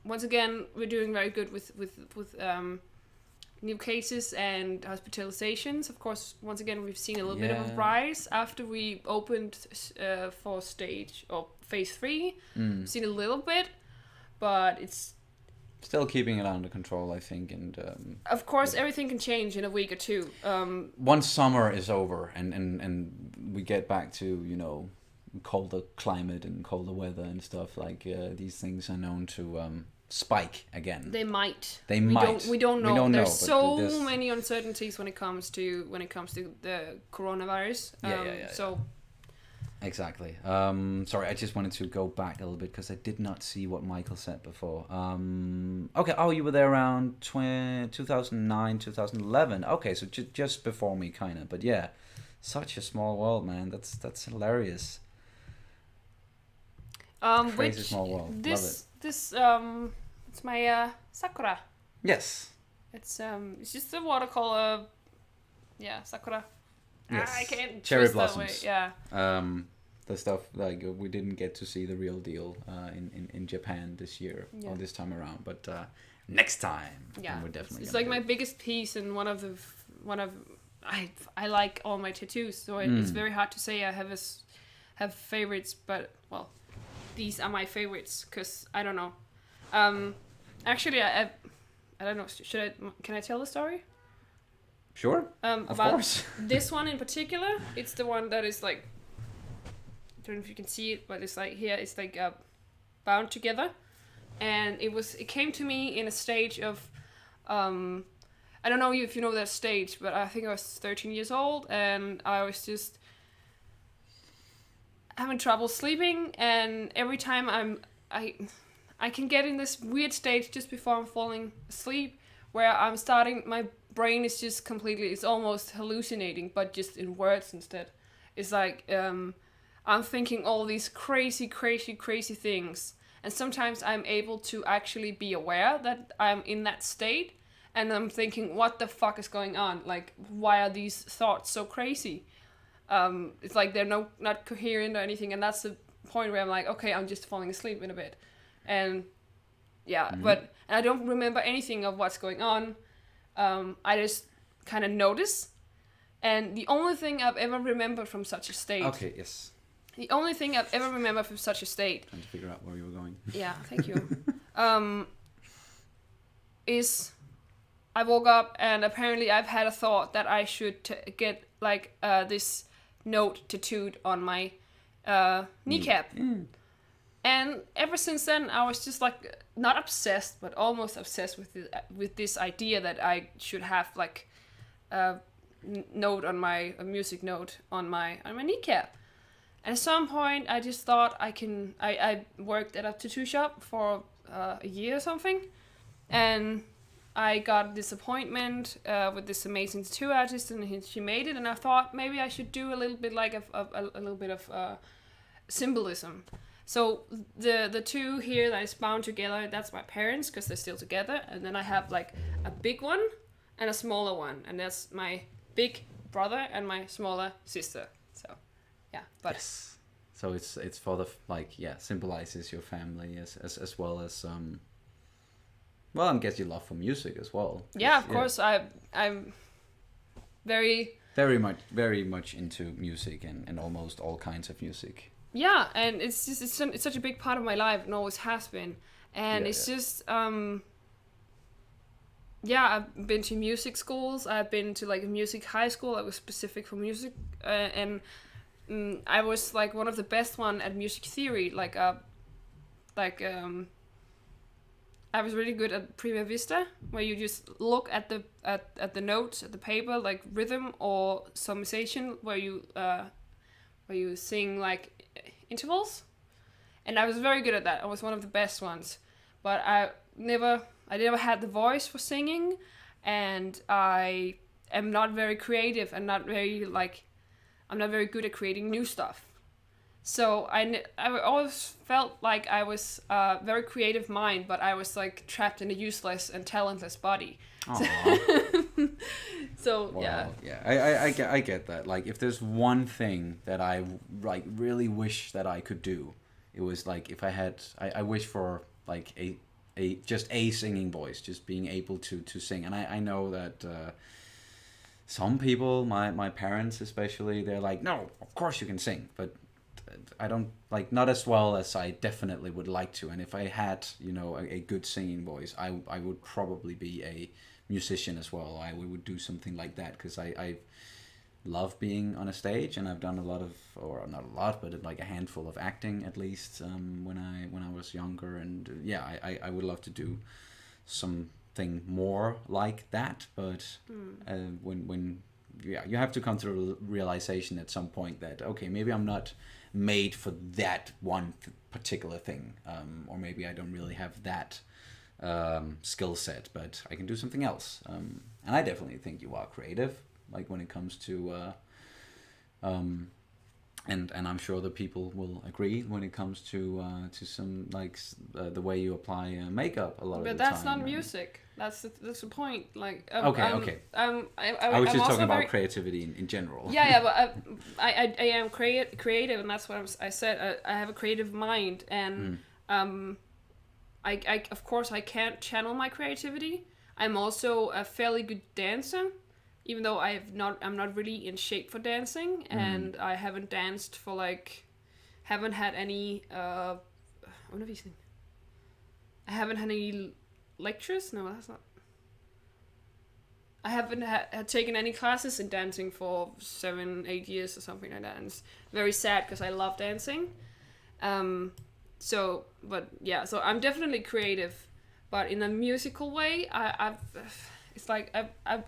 once again, we're doing very good with new cases and hospitalizations. Of course, once again, we've seen a little bit of a Yeah. rise after we opened for stage or phase 3. We've seen a little bit, but it's Still keeping it under control, I think, and of course everything can change in a week or two. once summer is over and we get back to colder climate and colder weather and stuff, like these things are known to spike again. They might. They we might. We don't know. We don't know, There's but so there's- many uncertainties when it comes to the coronavirus. Yeah. So Exactly. Sorry, I just wanted to go back a little bit because I did not see what Michael said before. Okay. Oh, you were there around 2009, 2011. Okay, so just before me, kind of. But yeah, such a small world, man. That's hilarious. Crazy which small world. this it's my sakura. Yes. It's just a watercolor. Yeah, sakura. Yes. I can't Cherry twist that way. blossoms. Yeah. The stuff like we didn't get to see the real deal in Japan this year or this time around, but next time, Yeah, we're definitely. it's gonna like do my it. biggest piece, and one of I like all my tattoos, so it's very hard to say I have favorites, but well, these are my favorites because I don't know. Actually, I don't know. Can I tell the story? Sure. Of About course. this one in particular. It's the one that is like, I don't know if you can see it, but it's like here. It's like bound together, and it came to me in a stage of, I don't know if you know that stage, but I think I was 13 years old, and I was just having trouble sleeping, and every time I can get in this weird stage just before I'm falling asleep, where I'm starting, my brain is just completely, it's almost hallucinating, but just in words instead. It's like, I'm thinking all these crazy things, and sometimes I'm able to actually be aware that I'm in that state, and I'm thinking, what the fuck is going on? Like, why are these thoughts so crazy? It's like they're not coherent or anything, and that's the point where I'm like, okay, I'm just falling asleep in a bit. And yeah, but I don't remember anything of what's going on. I just kind of notice. And the only thing I've ever remembered from such a state. Okay. Yes. The only thing I've ever remembered from such a state. Trying to figure out where you were going. Yeah, thank you. Is I woke up and apparently I've had a thought that I should get like this note tattooed on my kneecap. And ever since then, I was just like not obsessed, but almost obsessed with this idea that I should have like a note on a music note on my kneecap. And at some point, I just thought I worked at a tattoo shop for a year or something, and I got this appointment with this amazing tattoo artist, and she made it, and I thought maybe I should do a little bit like a little bit of symbolism. So the two here that is bound together, that's my parents because they're still together, and then I have like a big one and a smaller one, and that's my big brother and my smaller sister. So yeah, but yes. So it's for the symbolizes your family as well as well, I guess your love for music as well. Yeah, of course. I'm very much into music and almost all kinds of music. Yeah, and it's such a big part of my life and always has been. And it's just I've been to music schools. I've been to like a music high school that was specific for music, and I was like one of the best one at music theory. I was really good at Prima Vista, where you just look at the notes at the paper, like rhythm or summarization, where you sing like intervals, and I was very good at that. I was one of the best ones, but I never had the voice for singing, and I am not very creative and I'm not very good at creating new stuff. So I always felt like I was a very creative mind, but I was like trapped in a useless and talentless body. So well, yeah. I get that. Like, if there's one thing that I like really wish that I could do, it was like if I wish for like a singing voice, just being able to sing. And I know that some people, my parents especially, they're like, no, of course you can sing, but I don't, like, not as well as I definitely would like to. And if I had, a good singing voice, I would probably be a musician as well. I would do something like that, because I love being on a stage, and I've done a lot of, or not a lot, but like a handful of acting at least when I was younger. And I would love to do something more like that. But when you have to come to the realization at some point that, okay, maybe I'm not made for that one particular thing, or maybe I don't really have that skill set, but I can do something else. And I definitely think you are creative, like when it comes to and I'm sure the people will agree when it comes to some the way you apply makeup a lot of the time. But that's not music. That's the point. Like okay. I was just talking about creativity in general. Yeah, but I am creative, and that's what I said. I have a creative mind, and I of course I can't channel my creativity. I'm also a fairly good dancer, even though I'm not really in shape for dancing, and I haven't danced for haven't had any undervisning. I haven't had any lectures. No, that's not. I haven't had taken any classes in dancing for 7-8 years or something like that, and it's very sad because I love dancing. So I'm definitely creative, but in a musical way, it's like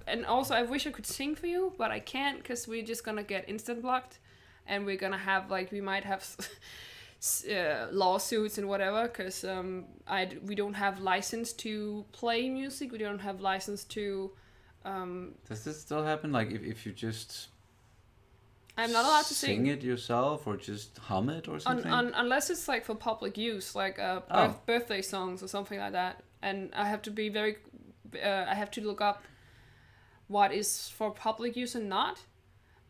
and also I wish I could sing for you, but I can't, because we're just gonna get instant blocked, and we're gonna have we might have lawsuits and whatever, because we don't have license to play music. We don't have license to. Does this still happen? Like if you just. I'm not allowed to sing it yourself, or just hum it or something. Unless it's like for public use, like birthday songs or something like that, and I have to be very. I have to look up what is for public use and not.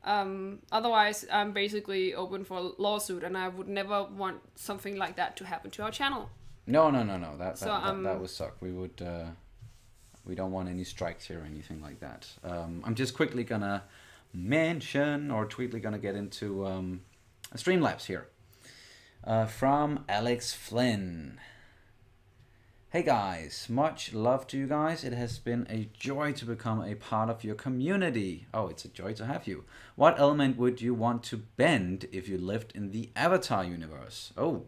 Otherwise, I'm basically open for a lawsuit, and I would never want something like that to happen to our channel. No. That would suck. We would. We don't want any strikes here or anything like that. I'm just quickly gonna mention, or quickly gonna get into a Streamlabs here from Alex Flynn. Hey guys, much love to you guys. It has been a joy to become a part of your community. Oh, it's a joy to have you. What element would you want to bend if you lived in the Avatar universe? Oh,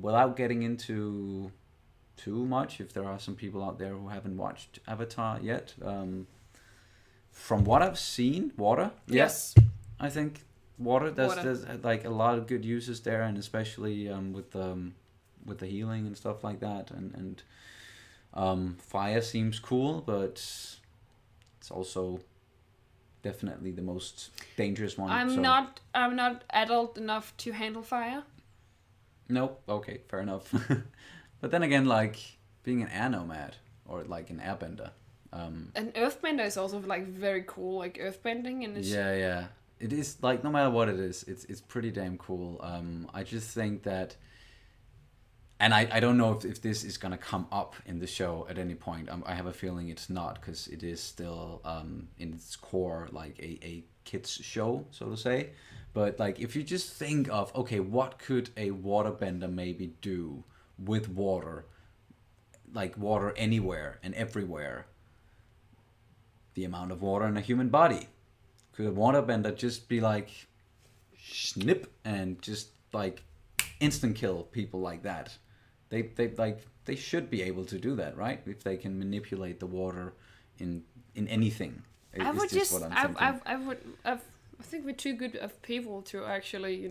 without getting into too much, if there are some people out there who haven't watched Avatar yet, from what I've seen, water. Yes. I think water. Water. There's like a lot of good uses there, and especially with the healing and stuff like that, and fire seems cool, but it's also definitely the most dangerous one. I'm not adult enough to handle fire. Nope. Okay, fair enough. But then again, like being an air nomad or like an airbender. An earthbender is also like very cool, like earthbending, and it's Yeah. It is like no matter what it is, it's pretty damn cool. I just think that, and I don't know if this is gonna come up in the show at any point. I have a feeling it's not, because it is still in its core like a kids show, so to say. But like if you just think of, okay, what could a waterbender maybe do with water, like water anywhere and everywhere? The amount of water in a human body. Could a waterbender just be like snip and just like instant kill people like that? They should be able to do that, right? If they can manipulate the water in anything. I would just what I'm thinking. I think we're too good of people to actually,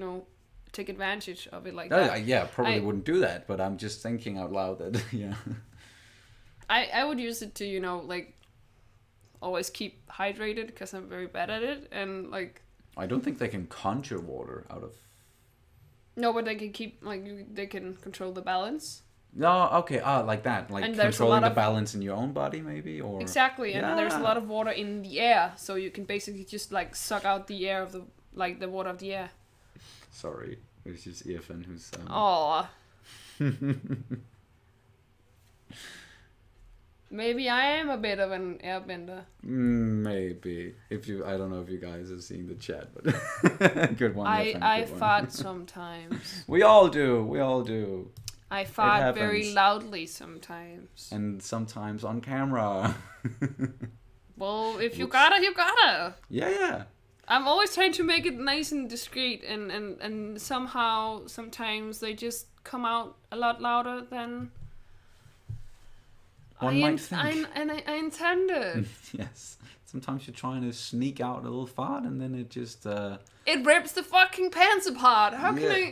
take advantage of it like No, that. yeah, probably wouldn't do that, but I'm just thinking out loud that yeah. I would use it to, like always keep hydrated, because I'm very bad at it, and like I don't think they can conjure water out of. no, but they can keep they can control the balance. No, okay, like that, like And there's a controlling lot the of- balance in your own body, maybe, or Exactly, and there's a Yeah. lot of water in the air, so you can basically just like suck out the air of the water of the air. Sorry, it was just Ethan who's. Oh. Maybe I am a bit of an airbender. Maybe I don't know if you guys are seeing the chat, but good one. Ethan, I good one. fart sometimes. We all do, I fart happens. very loudly sometimes. and sometimes on camera. Well, if you Whoops. gotta, you gotta. Yeah. I'm always trying to make it nice and discreet, and somehow, sometimes they just come out a lot louder than One might think. I intended. Yes. Sometimes you're trying to sneak out a little fart, and then it just. It rips the fucking pants apart. How can Yeah.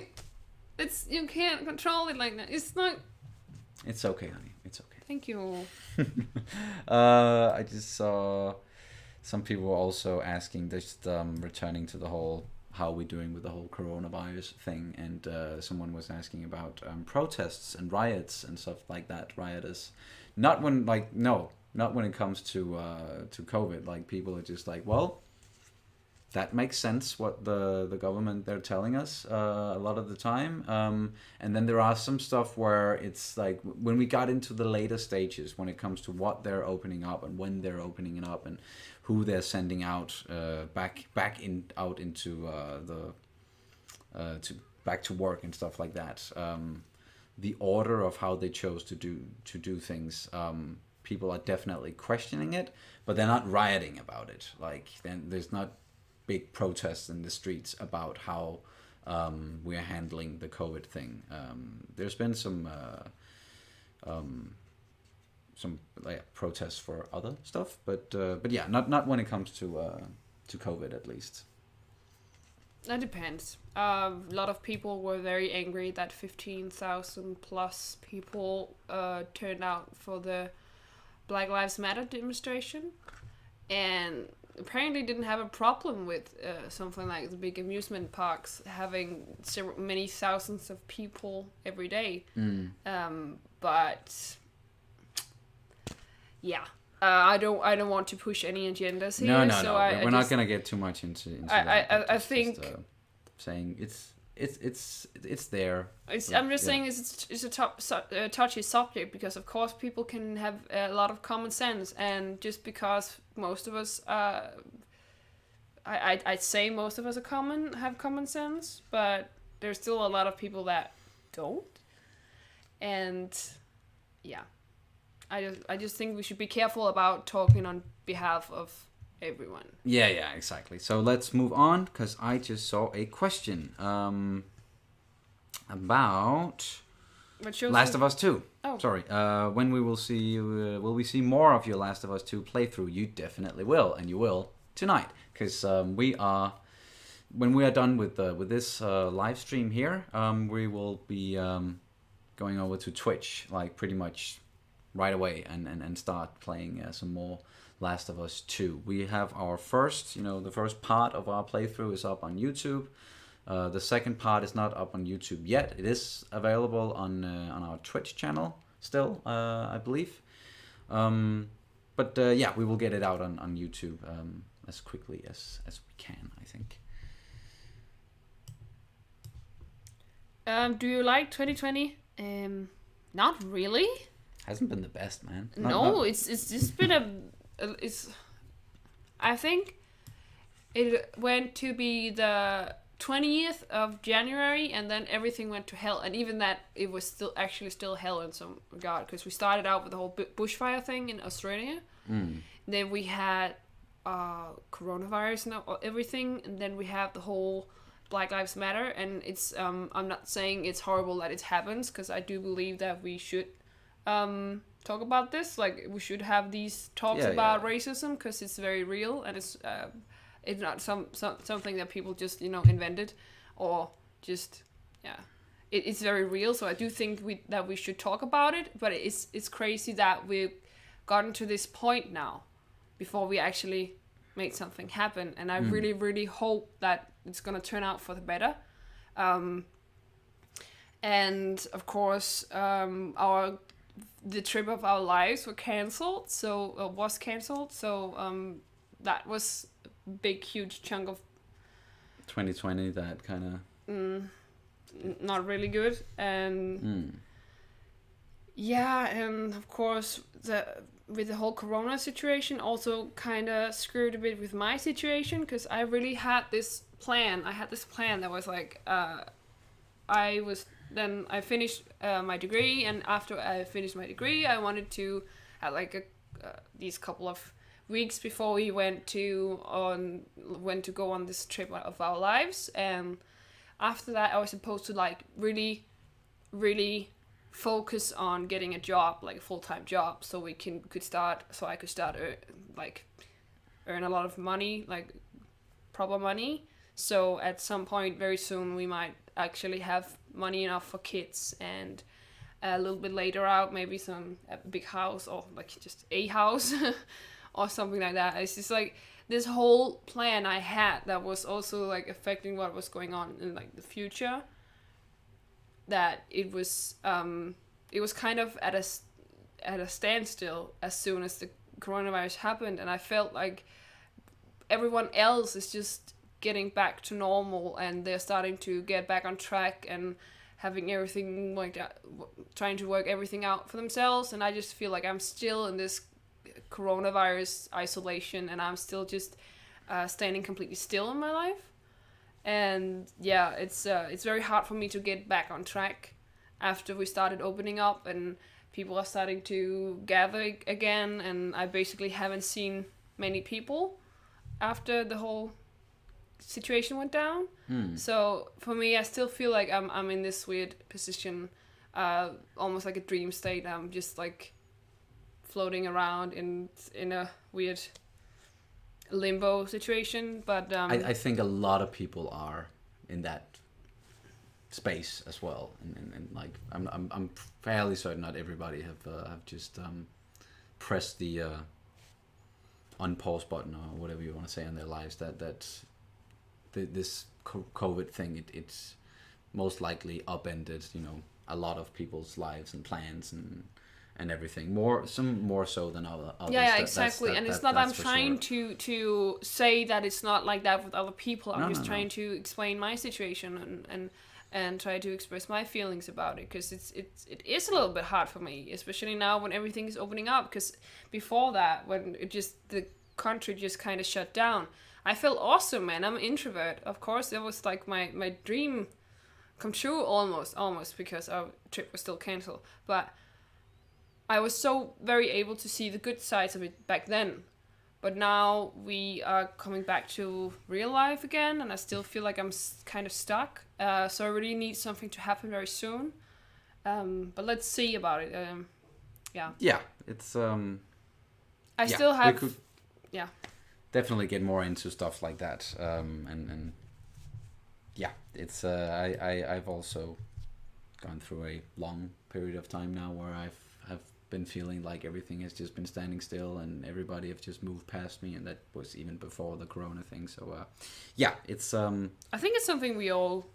I? You can't control it like that. It's not. It's okay, honey. It's okay. Thank you. I just saw some people were also asking, just returning to the whole how we're doing with the whole coronavirus thing, and someone was asking about protests and riots and stuff like that. Rioters, not when not when it comes to COVID. Like people are just like, well, that makes sense what the government they're telling us a lot of the time, and then there are some stuff where it's like when we got into the later stages when it comes to what they're opening up and when they're opening it up and who they're sending out back into back to work and stuff like that. The order of how they chose to do things, people are definitely questioning it, but they're not rioting about it. Like then there's not big protests in the streets about how we're handling the COVID thing. There's been some protests for other stuff, but yeah, not when it comes to COVID at least. That depends. A lot of people were very angry that 15,000 plus people turned out for the Black Lives Matter demonstration, and apparently didn't have a problem with something like the big amusement parks having many thousands of people every day. But yeah, I don't want to push any agendas here. No. We're not gonna get too much into that. I think saying it's there. I'm just saying it's a touchy subject, because of course people can have a lot of common sense, and just because most of us I'd say most of us have common sense, but there's still a lot of people that don't. And yeah, I just think we should be careful about talking on behalf of everyone. Yeah, exactly. So let's move on, because I just saw a question about Last of Us 2. Oh. Sorry. When we will we see more of your Last of Us 2 playthrough? You definitely will, and you will tonight, because when we are done with this live stream here, we will be going over to Twitch like pretty much right away and start playing some more Last of Us 2. We have our first, the first part of our playthrough is up on YouTube. The second part is not up on YouTube yet. It is available on our Twitch channel still, I believe. But yeah, we will get it out on YouTube as quickly as we can, I think. Do you like 2020? Not really. Hasn't been the best, man. It's just been I think it went to be the 20th of January, and then everything went to hell. And even that, it was still hell in some regard, because we started out with the whole bushfire thing in Australia. Then we had coronavirus and everything, and then we have the whole Black Lives Matter. And it's I'm not saying it's horrible that it happens, because I do believe that we should talk about this. Like, we should have these talks about racism, because it's very real, and it's not something that people just invented, or just it's very real. So I do think that we should talk about it. But it's crazy that we've gotten to this point now before we actually made something happen. And I really, really hope that it's gonna turn out for the better. And of course, the trip of our lives was cancelled. So that was a big, huge chunk of 2020 that kind of not really good. And and of course with the whole corona situation also kind of screwed a bit with my situation, because I really had this plan. That was like I finished my degree, and after I finished my degree, I wanted to have like these couple of weeks before we went to go on this trip of our lives. And after that, I was supposed to like really, really focus on getting a job, like a full-time job, so I could start earn a lot of money, like proper money. So at some point very soon we might actually have money enough for kids, and a little bit later out maybe a big house, or like just a house or something like that. It's just like this whole plan I had that was also like affecting what was going on in like the future, that it was kind of at a standstill as soon as the coronavirus happened. And I felt like everyone else is just getting back to normal, and they're starting to get back on track and having everything like that, trying to work everything out for themselves. And I just feel like I'm still in this coronavirus isolation, and I'm still just standing completely still in my life. And yeah, it's very hard for me to get back on track after we started opening up and people are starting to gather again. And I basically haven't seen many people after the whole situation went down. So for me, I still feel like I'm in this weird position, almost like a dream state. I'm just like floating around in a weird limbo situation. But I think a lot of people are in that space as well, and like I'm fairly certain not everybody have just pressed the unpause button, or whatever you want to say, in their lives. This COVID thing, it's most likely upended a lot of people's lives and plans and everything, some more so than others. Yeah, exactly. And it's not that I'm trying to say that it's not like that with other people. I'm just trying to explain my situation and try to express my feelings about it, because it is a little bit hard for me, especially now when everything is opening up. Because before that, when the country just kind of shut down, I felt awesome, man. I'm an introvert. Of course, that was like my dream come true almost because our trip was still canceled. But I was so very able to see the good sides of it back then. But now we are coming back to real life again, and I still feel like I'm kind of stuck. So I really need something to happen very soon. But let's see about it. Yeah. Yeah, it's I still have. We could Yeah. definitely get more into stuff like that. And yeah, it's I've also gone through a long period of time now where have been feeling like everything has just been standing still and everybody have just moved past me, and that was even before the corona thing. So yeah, it's I think it's something we all.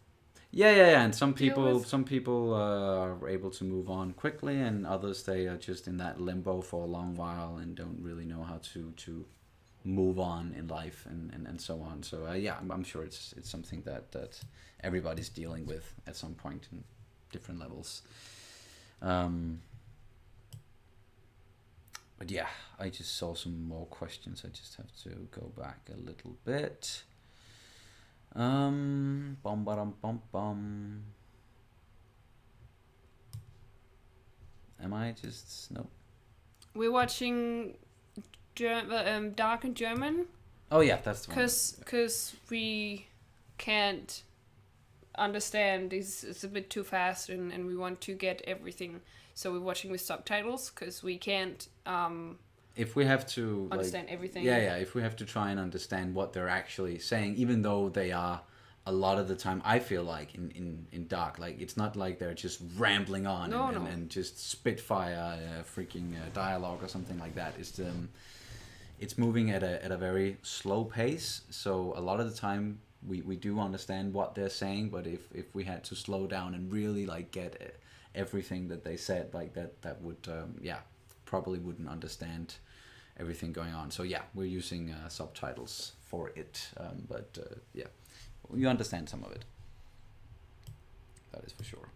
yeah, and some Deal people with. are able to move on quickly, and others they are just in that limbo for a long while and don't really know how to move on in life and so on. So yeah, I'm sure it's something that everybody's dealing with at some point in different levels. But yeah, I just saw some more questions. I just have to go back a little bit. Bum bum bum bum. Am I just nope? We're watching Dark in German. Oh yeah, that's the one. Because we can't understand. It's a bit too fast, and we want to get everything. So we're watching with subtitles because we can't if we have to understand everything. Yeah. If we have to try and understand what they're actually saying, even though they are a lot of the time, I feel like in Dark, like it's not like they're just rambling on and just spitfire freaking dialogue or something like that. It's moving at a very slow pace, so a lot of the time we do understand what they're saying, but if we had to slow down and really like get everything that they said, like that would probably wouldn't understand everything going on. So yeah, we're using subtitles for it, but yeah, you understand some of it, that is for sure.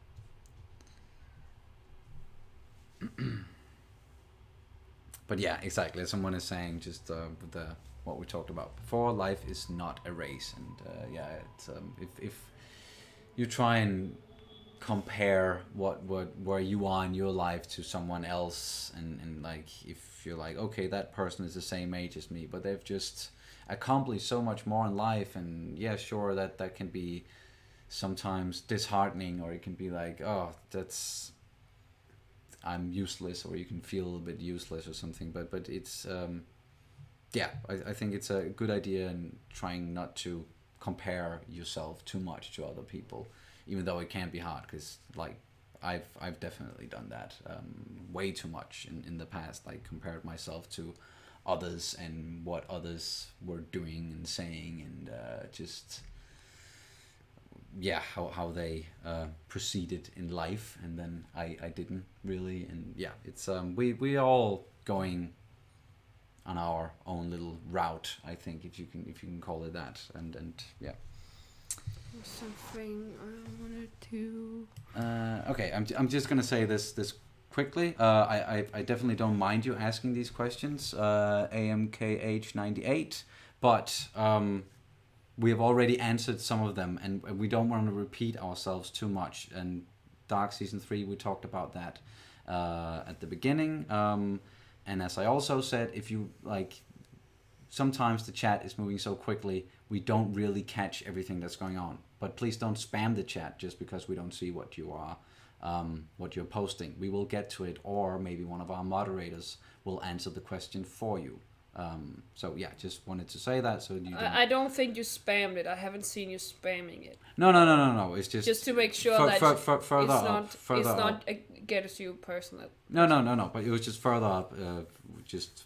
But yeah, exactly, as someone is saying, just with what we talked about before, life is not a race, and yeah, it's if you try and compare what where you are in your life to someone else, and like if you're like, okay, that person is the same age as me, but they've just accomplished so much more in life, and yeah, sure, that can be sometimes disheartening, or it can be like, oh, that's I'm useless, or you can feel a little bit useless or something, but it's yeah, I think it's a good idea in trying not to compare yourself too much to other people, even though it can be hard, because like I've definitely done that way too much in the past, like compared myself to others and what others were doing and saying, and just yeah, how they proceeded in life, and then I didn't really, and yeah, it's we all going on our own little route, I think, if you can call it that, and yeah. Something I wanted to. Okay, I'm just gonna say this quickly. I definitely don't mind you asking these questions, AMKH98, but we have already answered some of them, and we don't want to repeat ourselves too much. And Dark Season 3, we talked about that at the beginning. And as I also said, if you like, sometimes the chat is moving so quickly, we don't really catch everything that's going on. But please don't spam the chat just because we don't see what you are, what you're posting. We will get to it, or maybe one of our moderators will answer the question for you. So yeah, just wanted to say that so you don't... I don't think you spammed it. I haven't seen you spamming it. No. It's just to make sure that it's not against you personally. No. But it was just further up. Just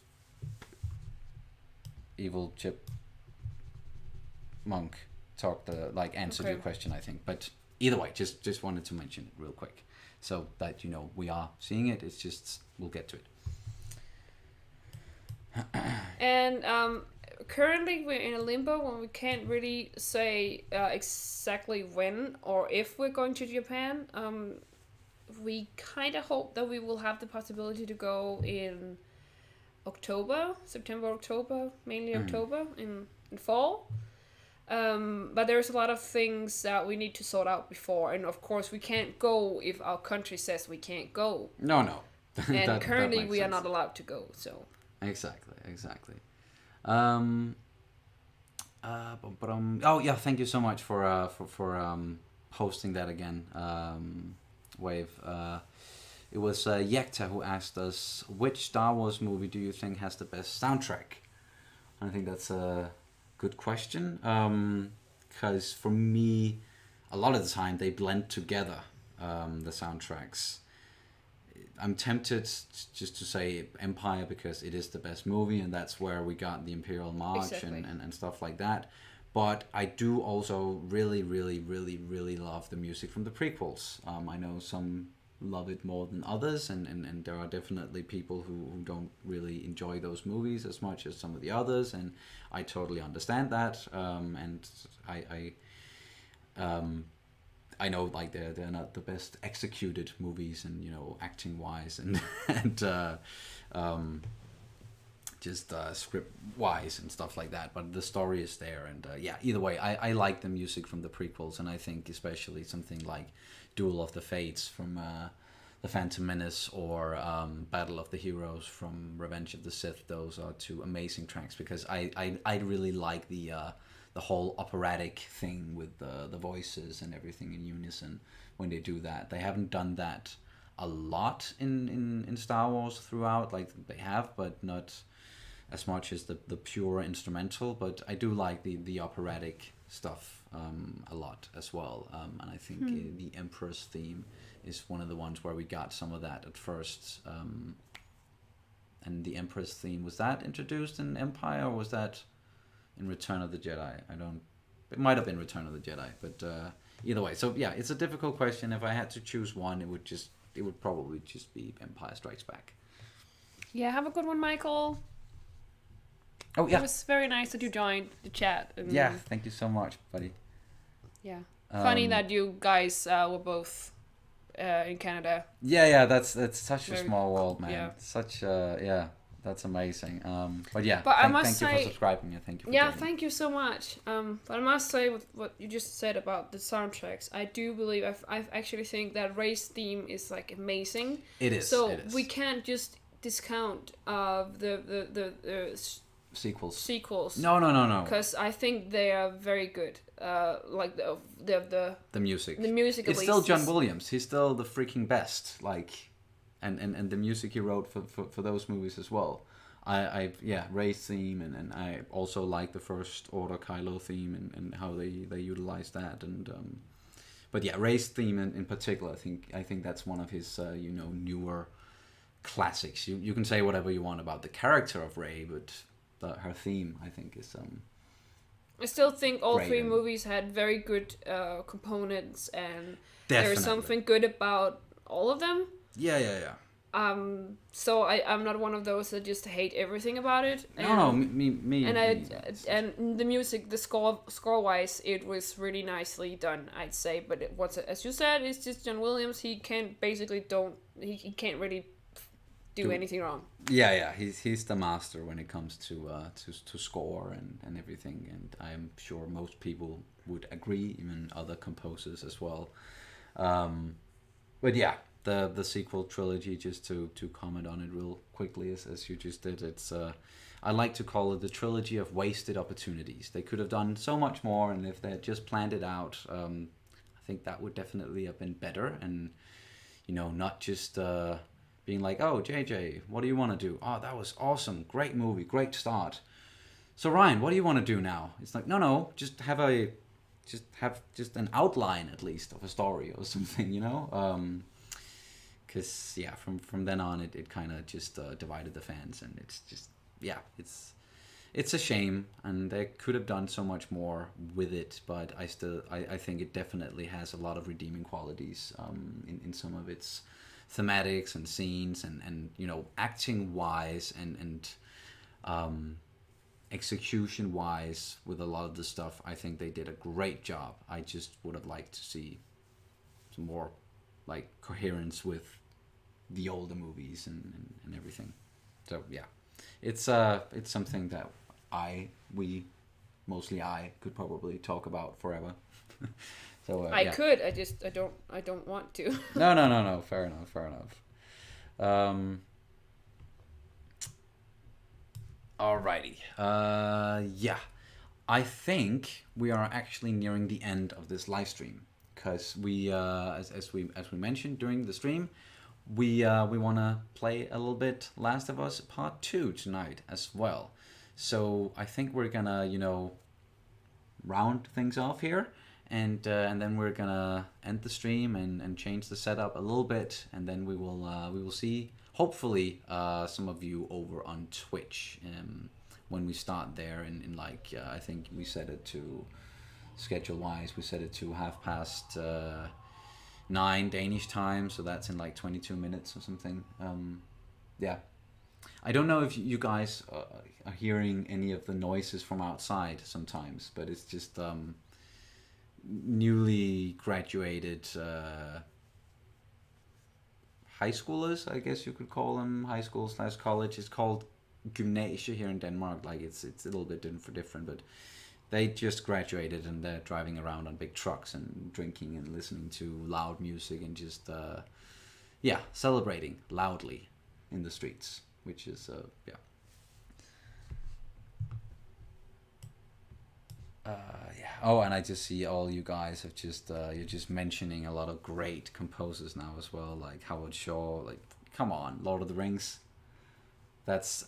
evil chip monk talked answered your question, I think. But either way, just wanted to mention it real quick so that you know we are seeing it. It's just we'll get to it. And currently we're in a limbo when we can't really say exactly when or if we're going to Japan. We kind of hope that we will have the possibility to go in October, mainly October, in fall. But there's a lot of things that we need to sort out before, and of course we can't go if our country says we can't go. No. And That currently makes we are sense. not allowed to go. So Exactly. Um, oh yeah, thank you so much for hosting that again, Wave. It was Yekta who asked us, which Star Wars movie do you think has the best soundtrack? I think that's a good question. Because for me, a lot of the time they blend together, the soundtracks. I'm tempted just to say Empire because it is the best movie and that's where we got the Imperial March Exactly. and stuff like that. But I do also really love the music from the prequels. I know some love it more than others, and there are definitely people who don't really enjoy those movies as much as some of the others, and I totally understand that. And um, I know like they're not the best executed movies, and acting wise and um, just script wise and stuff like that. But the story is there, and yeah. Either way, I like the music from the prequels, and I think especially something like Duel of the Fates from the Phantom Menace or Battle of the Heroes from Revenge of the Sith. Those are two amazing tracks because I really like the whole operatic thing with the voices and everything in unison when they do that. They haven't done that a lot in Star Wars throughout, like they have, but not as much as the pure instrumental. But I do like the operatic stuff a lot as well. And I think the Emperor's theme is one of the ones where we got some of that at first. And the Emperor's theme, was that introduced in Empire or was that in Return of the Jedi? I don't. It might have been Return of the Jedi, but either way. So yeah, it's a difficult question. If I had to choose one, it would probably just be Empire Strikes Back. yeah, have a good one, Michael. Oh It yeah, was very nice that you joined the chat. And, yeah. Thank you so much, buddy. yeah. Funny Um, that you guys were both in Canada. Yeah. That's such a Very- small world, man. yeah. Such yeah. That's amazing. But yeah, But I must thank you say- for subscribing and thank you for Yeah, joining. thank you so much. But I must say, with what you just said about the soundtracks, I do believe I actually think that Ray's theme is like amazing. It is. So it is. we can't just discount the Sequels. sequels. No. Because I think they are very good. Like The music. the music. It's at still least John is- Williams. He's still the freaking best. Like, and the music he wrote for those movies as well. I Ray's theme and I also like the First Order Kylo theme and how they utilize that and but yeah, Ray's theme in particular, I think that's one of his newer classics. You can say whatever you want about the character of Ray, but her theme I think is I still think all Great, three and- movies had very good components, and definitely. there's something good about all of them. Yeah. So I'm not one of those that just hate everything about it. No, me. And me. and the music, the score wise, it was really nicely done, I'd say. But as you said, it's just John Williams. He can't he can't really do anything wrong. Yeah. He's the master when it comes to score and everything, and I'm sure most people would agree, even other composers as well. But yeah, the sequel trilogy, just to comment on it real quickly as you just did, it's I like to call it the trilogy of wasted opportunities. They could have done so much more, and if they had just planned it out, I think that would definitely have been better, and not just being like, oh, JJ, what do you want to do? Oh, that was awesome, great movie, great start. So Ryan, what do you want to do now? It's like, no, just have an outline at least of a story or something, because yeah, from then on it kind of just divided the fans, and it's just it's a shame, and they could have done so much more with it, but I think it definitely has a lot of redeeming qualities in some of its thematics and scenes and acting wise and execution wise with a lot of the stuff. I think they did a great job. I just would have liked to see some more like coherence with the older movies and everything. So yeah, it's something that we mostly I could probably talk about forever. So I could. I don't want to. No. Fair enough. Alrighty. Yeah. I think we are actually nearing the end of this live stream because we, as we mentioned during the stream, we want to play a little bit Last of Us Part 2 tonight as well. So I think we're gonna round things off here, and then we're gonna end the stream and change the setup a little bit, and then we will see hopefully some of you over on Twitch when we start there in like I think we set it to schedule wise, we set it to 9:30 Danish time, so that's in like 22 minutes or something. Yeah, I don't know if you guys are hearing any of the noises from outside sometimes, but it's just newly graduated high schoolers, I guess you could call them, high school / college. It's called gymnasia here in Denmark. Like it's a little bit different, but they just graduated and they're driving around on big trucks and drinking and listening to loud music and just celebrating loudly in the streets, which is yeah. Oh, and I just see all you guys have just you're just mentioning a lot of great composers now as well, like Howard Shaw. Like, come on, Lord of the Rings. That's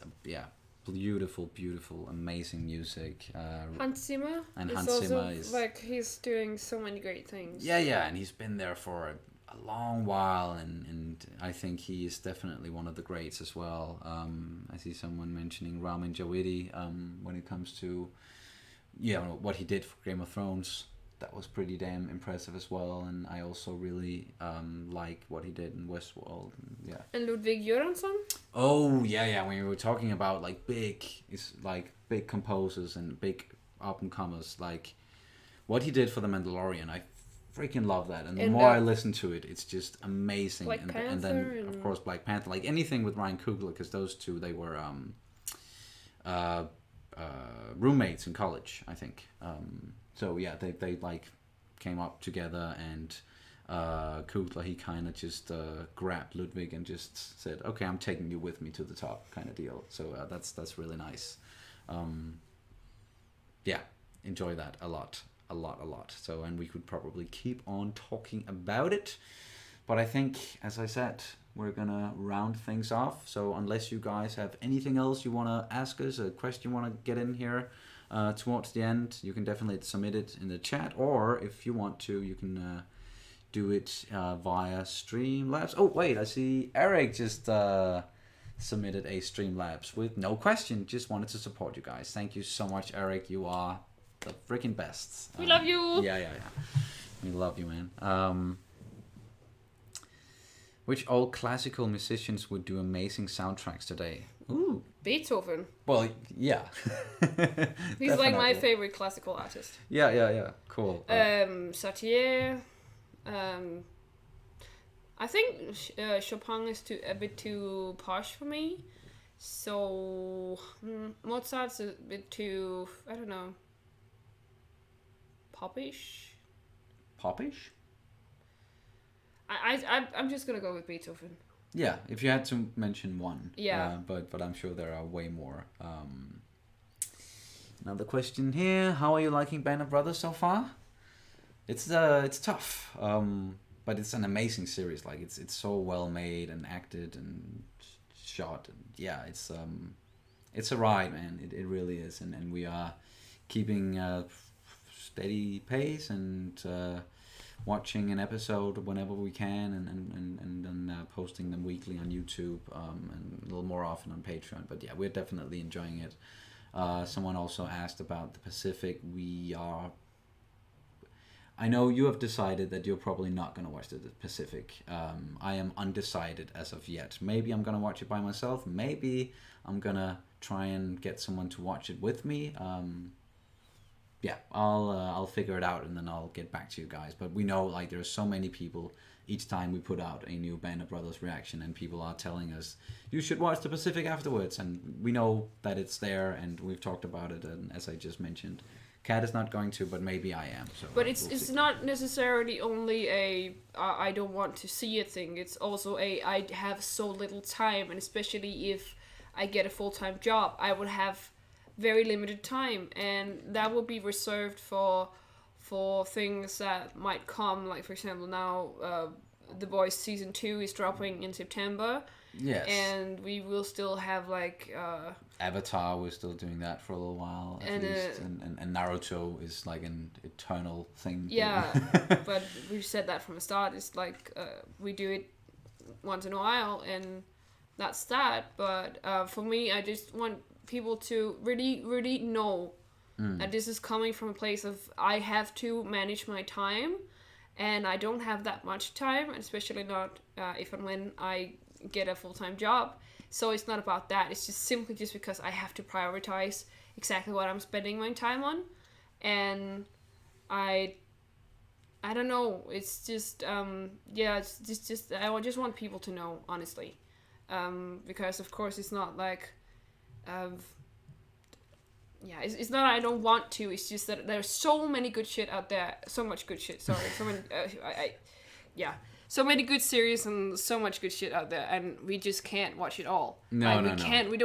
beautiful, amazing music. Hans Zimmer. And Hans Zimmer is like he's doing so many great things. Yeah, and he's been there for a long while, and I think he is definitely one of the greats as well. I see someone mentioning Ramin Djawadi when it comes to what he did for Game of Thrones. That was pretty damn impressive as well, and I also really like what he did in Westworld. And Ludwig Göransson. Oh yeah. When we were talking about big composers and big up and comers, like what he did for The Mandalorian, I freaking love that. And the more I listen to it, it's just amazing. Black Panther, and then of course Black Panther, like anything with Ryan Coogler, because those two, they were roommates in college, I think. So yeah, they like came up together, and Coogler, he kind of just grabbed Ludwig and just said, "Okay, I'm taking you with me to the top," kind of deal. So that's really nice. Yeah, enjoy that a lot. So, and we could probably keep on talking about it, but I think, as I said, we're gonna round things off. So unless you guys have anything else you want to ask us, a question you want to get in here towards the end, you can definitely submit it in the chat, or if you want to, you can do it via Streamlabs. Oh wait, I see Eric just submitted a Streamlabs with no question, just wanted to support you guys. Thank you so much, Eric. You are the freaking best. We love you. Yeah. We love you, man. Which old classical musicians would do amazing soundtracks today? Ooh. Beethoven. Well, yeah. He's like my favorite classical artist. Yeah. Cool. Satie. I think Chopin is a bit too posh for me. So Mozart's a bit too, I don't know, popish. Popish? I'm just gonna go with Beethoven. Yeah, if you had to mention one. Yeah. But I'm sure there are way more. Another question here: how are you liking Band of Brothers so far? It's tough, but it's an amazing series. Like it's so well made and acted and shot. And yeah, it's a ride, man. It really is, and we are keeping steady pace and. Watching an episode whenever we can, and then posting them weekly on YouTube, and a little more often on Patreon. But yeah, we're definitely enjoying it. Someone also asked about the Pacific. I know you have decided that you're probably not going to watch the Pacific. I am undecided as of yet. Maybe I'm going to watch it by myself. Maybe I'm going to try and get someone to watch it with me. yeah, I'll figure it out and then I'll get back to you guys. But we know like there's so many people each time we put out a new Band of Brothers reaction, and people are telling us you should watch the Pacific afterwards, and we know that it's there, and we've talked about it. And as I just mentioned, Kat is not going to, but maybe I am. So, but it's not necessarily only a I don't want to see a thing. It's also a I have so little time, and especially if I get a full-time job, I would have very limited time, and that will be reserved for things that might come. Like for example, now The Boys season 2 is dropping in September. Yes. And we will still have like Avatar, we're still doing that for a little while at least, and Naruto is like an eternal thing. Yeah, but we've said that from the start. It's like we do it once in a while, and that's that. But for me, I just want people to really know that this is coming from a place of I have to manage my time, and I don't have that much time, especially not if and when I get a full-time job. So it's not about that. It's just simply just because I have to prioritize exactly what I'm spending my time on, and I don't know. It's just it's just I just want people to know, honestly, because of course it's not like it's not I don't want to. It's just that there's so many good shit out there. So much good shit. Sorry, so many. So many good series and so much good shit out there, and we just can't watch it all. No. We can't. We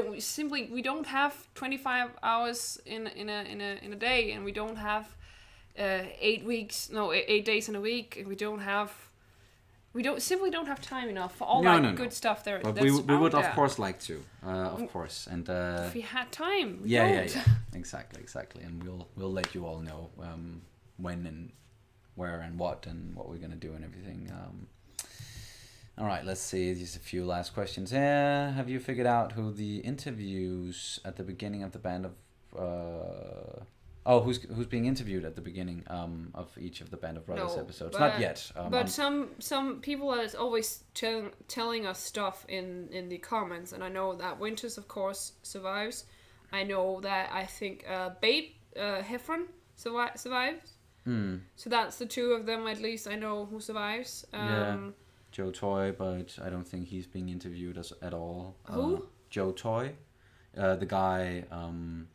don't have 25 hours in a day, and we don't have 8 days in a week, and we don't simply don't have time enough for all good stuff there. But that's we would out of course like to, of course, and if we had time. Yeah, exactly, and we'll let you all know when and where and what we're gonna do and everything. All right, let's see. Just a few last questions here. Have you figured out who the interviews at the beginning of the Band of who's being interviewed at the beginning of each of the Band of Brothers episodes? Not yet. But some people are always telling us stuff in the comments, and I know that Winters, of course, survives. I know that I think Babe Heffron survives. So that's the two of them, at least I know, who survives. Joe Toy, but I don't think he's being interviewed at all. Who? Joe Toy, the guy in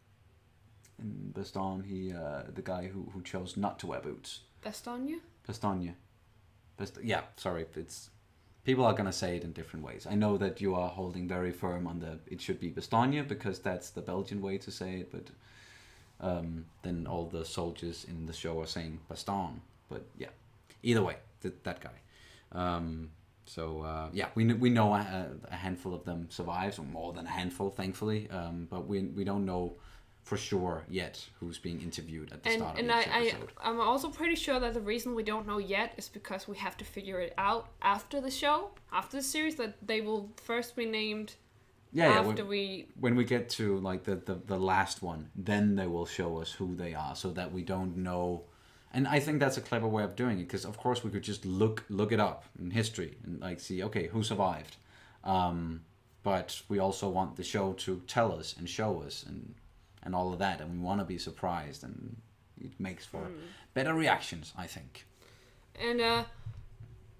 Bastogne. The guy who chose not to wear boots. Bastogne. Yeah, sorry. It's people are gonna say it in different ways. I know that you are holding very firm on it should be Bastogne because that's the Belgian way to say it, but then all the soldiers in the show are saying Bastogne. But yeah, either way, that guy. We know a handful of them survives, or more than a handful, thankfully. But we don't know for sure yet who's being interviewed at the start of each episode. I'm also pretty sure that the reason we don't know yet is because we have to figure it out after the show, after the series, that they will first be named. When we get to like the last one, then they will show us who they are, so that we don't know. And I think that's a clever way of doing it, because of course we could just look it up in history and like see, okay, who survived. But we also want the show to tell us and show us and all of that, and we want to be surprised, and it makes for better reactions, I think. And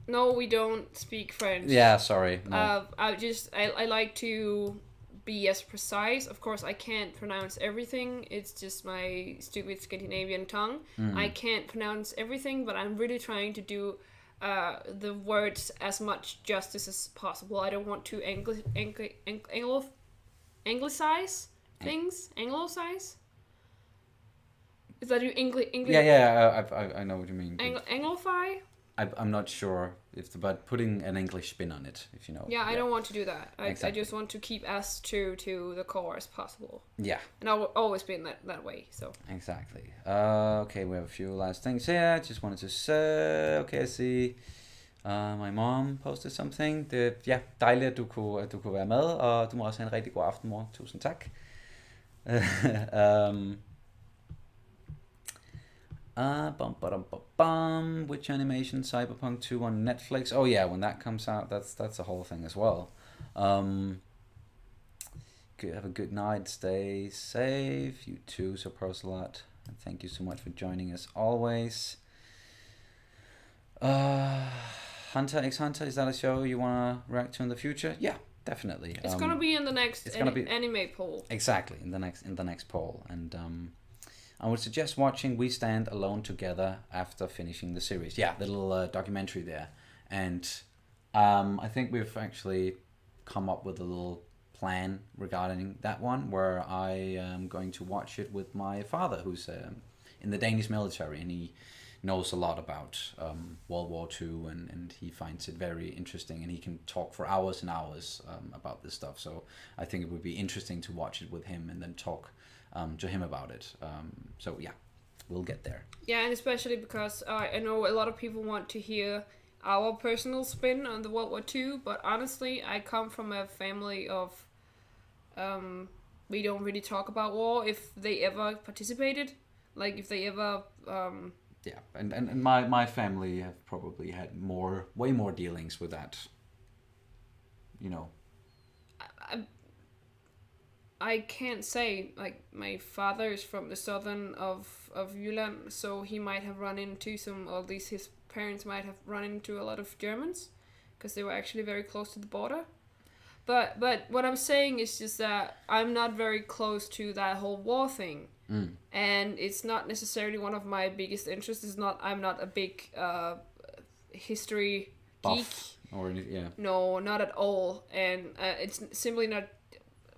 no, we don't speak French. Yeah, sorry. No. I like to be as precise. Of course, I can't pronounce everything. It's just my stupid Scandinavian tongue. I can't pronounce everything, but I'm really trying to do the words as much justice as possible. I don't want to anglicize things. Anglicize? Is that you English? Yeah. I know what you mean. Anglify? I'm not sure but putting an English spin on it, if you know. Yeah, I don't want to do that. Exactly. I just want to keep as true to the core as possible. Yeah. And I'll always be in that way, so. Exactly. Okay, we have a few last things here. Just wanted to say, okay, I see my mom posted something. Det dejligt, at du kunne være med, og du må også have en rigtig god aften, mor. Tusind tak. Which animation? Cyberpunk 2 on Netflix. Oh yeah, when that comes out, that's a whole thing as well. Have a good night, stay safe. You too, so pros a lot. And thank you so much for joining us always. Hunter x Hunter, is that a show you want to react to in the future? Yeah, definitely. It's gonna be in the next anime poll. Exactly, in the next poll. And I would suggest watching We Stand Alone Together after finishing the series. Yeah, the little documentary there. And I think we've actually come up with a little plan regarding that one, where I am going to watch it with my father, who's in the Danish military, and he knows a lot about World War II, and he finds it very interesting, and he can talk for hours and hours about this stuff. So I think it would be interesting to watch it with him and then talk to him about it. So yeah, we'll get there. Yeah, and especially because I know a lot of people want to hear our personal spin on the World War II, but honestly, I come from a family of we don't really talk about war if they ever participated, like if they ever yeah, and my family have probably had way more dealings with that, you know. I can't say, like, my father is from the southern of Jylland, so he might have run into or at least his parents might have run into a lot of Germans, because they were actually very close to the border. But what I'm saying is just that I'm not very close to that whole war thing. And it's not necessarily one of my biggest interests. I'm not a big history Buff geek. Or yeah. No, not at all. And it's simply not.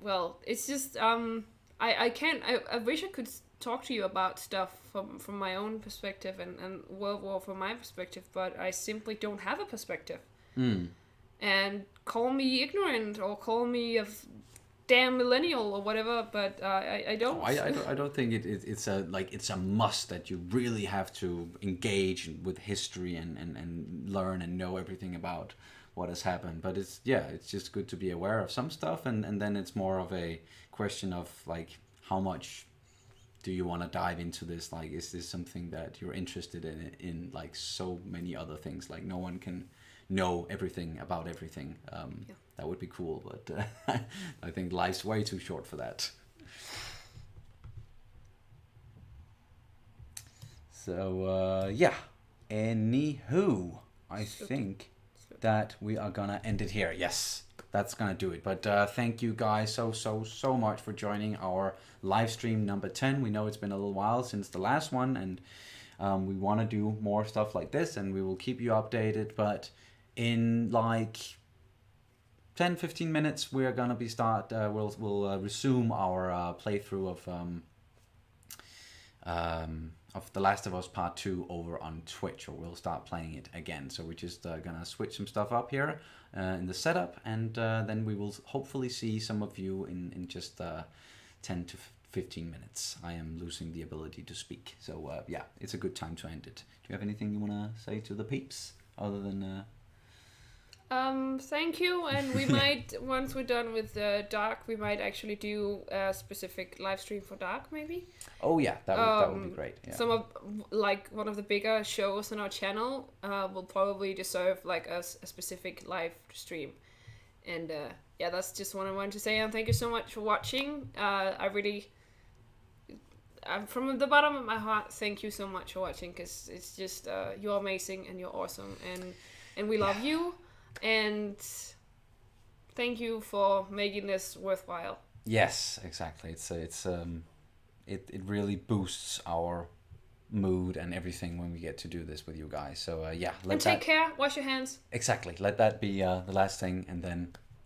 Well, it's just I can't. I wish I could talk to you about stuff from my own perspective and World War from my perspective, but I simply don't have a perspective. And call me ignorant or call me a damn millennial or whatever, but I don't. I don't think it's a must that you really have to engage with history and learn and know everything about what has happened. But it's just good to be aware of some stuff, and then it's more of a question of like, how much do you want to dive into this? Like, is this something that you're interested in like so many other things? Like, no one can know everything about everything. That would be cool, but I think life's way too short for that. So yeah, anywho, I think that we are gonna end it here. Yes, that's gonna do it. But thank you guys so much for joining our live stream number 10. We know it's been a little while since the last one, and we want to do more stuff like this, and we will keep you updated. But in like 10-15 minutes, we're gonna be we'll resume our playthrough of The Last of Us Part 2 over on Twitch, or we'll start playing it again. So we're just gonna switch some stuff up here in the setup, and then we will hopefully see some of you in just 10 to 15 minutes. I am losing the ability to speak, so yeah, it's a good time to end it. Do you have anything you want to say to the peeps other than thank you, and we might, once we're done with Dark, we might actually do a specific live stream for Dark, maybe. Oh yeah, that would be great. Yeah. Some of, like, one of the bigger shows on our channel will probably deserve like a specific live stream, and yeah, that's just what I wanted to say. And thank you so much for watching. From the bottom of my heart, thank you so much for watching, because it's just you're amazing and you're awesome, and we love you. And thank you for making this worthwhile. Yes, exactly. It really boosts our mood and everything when we get to do this with you guys. So yeah, and take care. Wash your hands. Exactly. Let that be the last thing, and then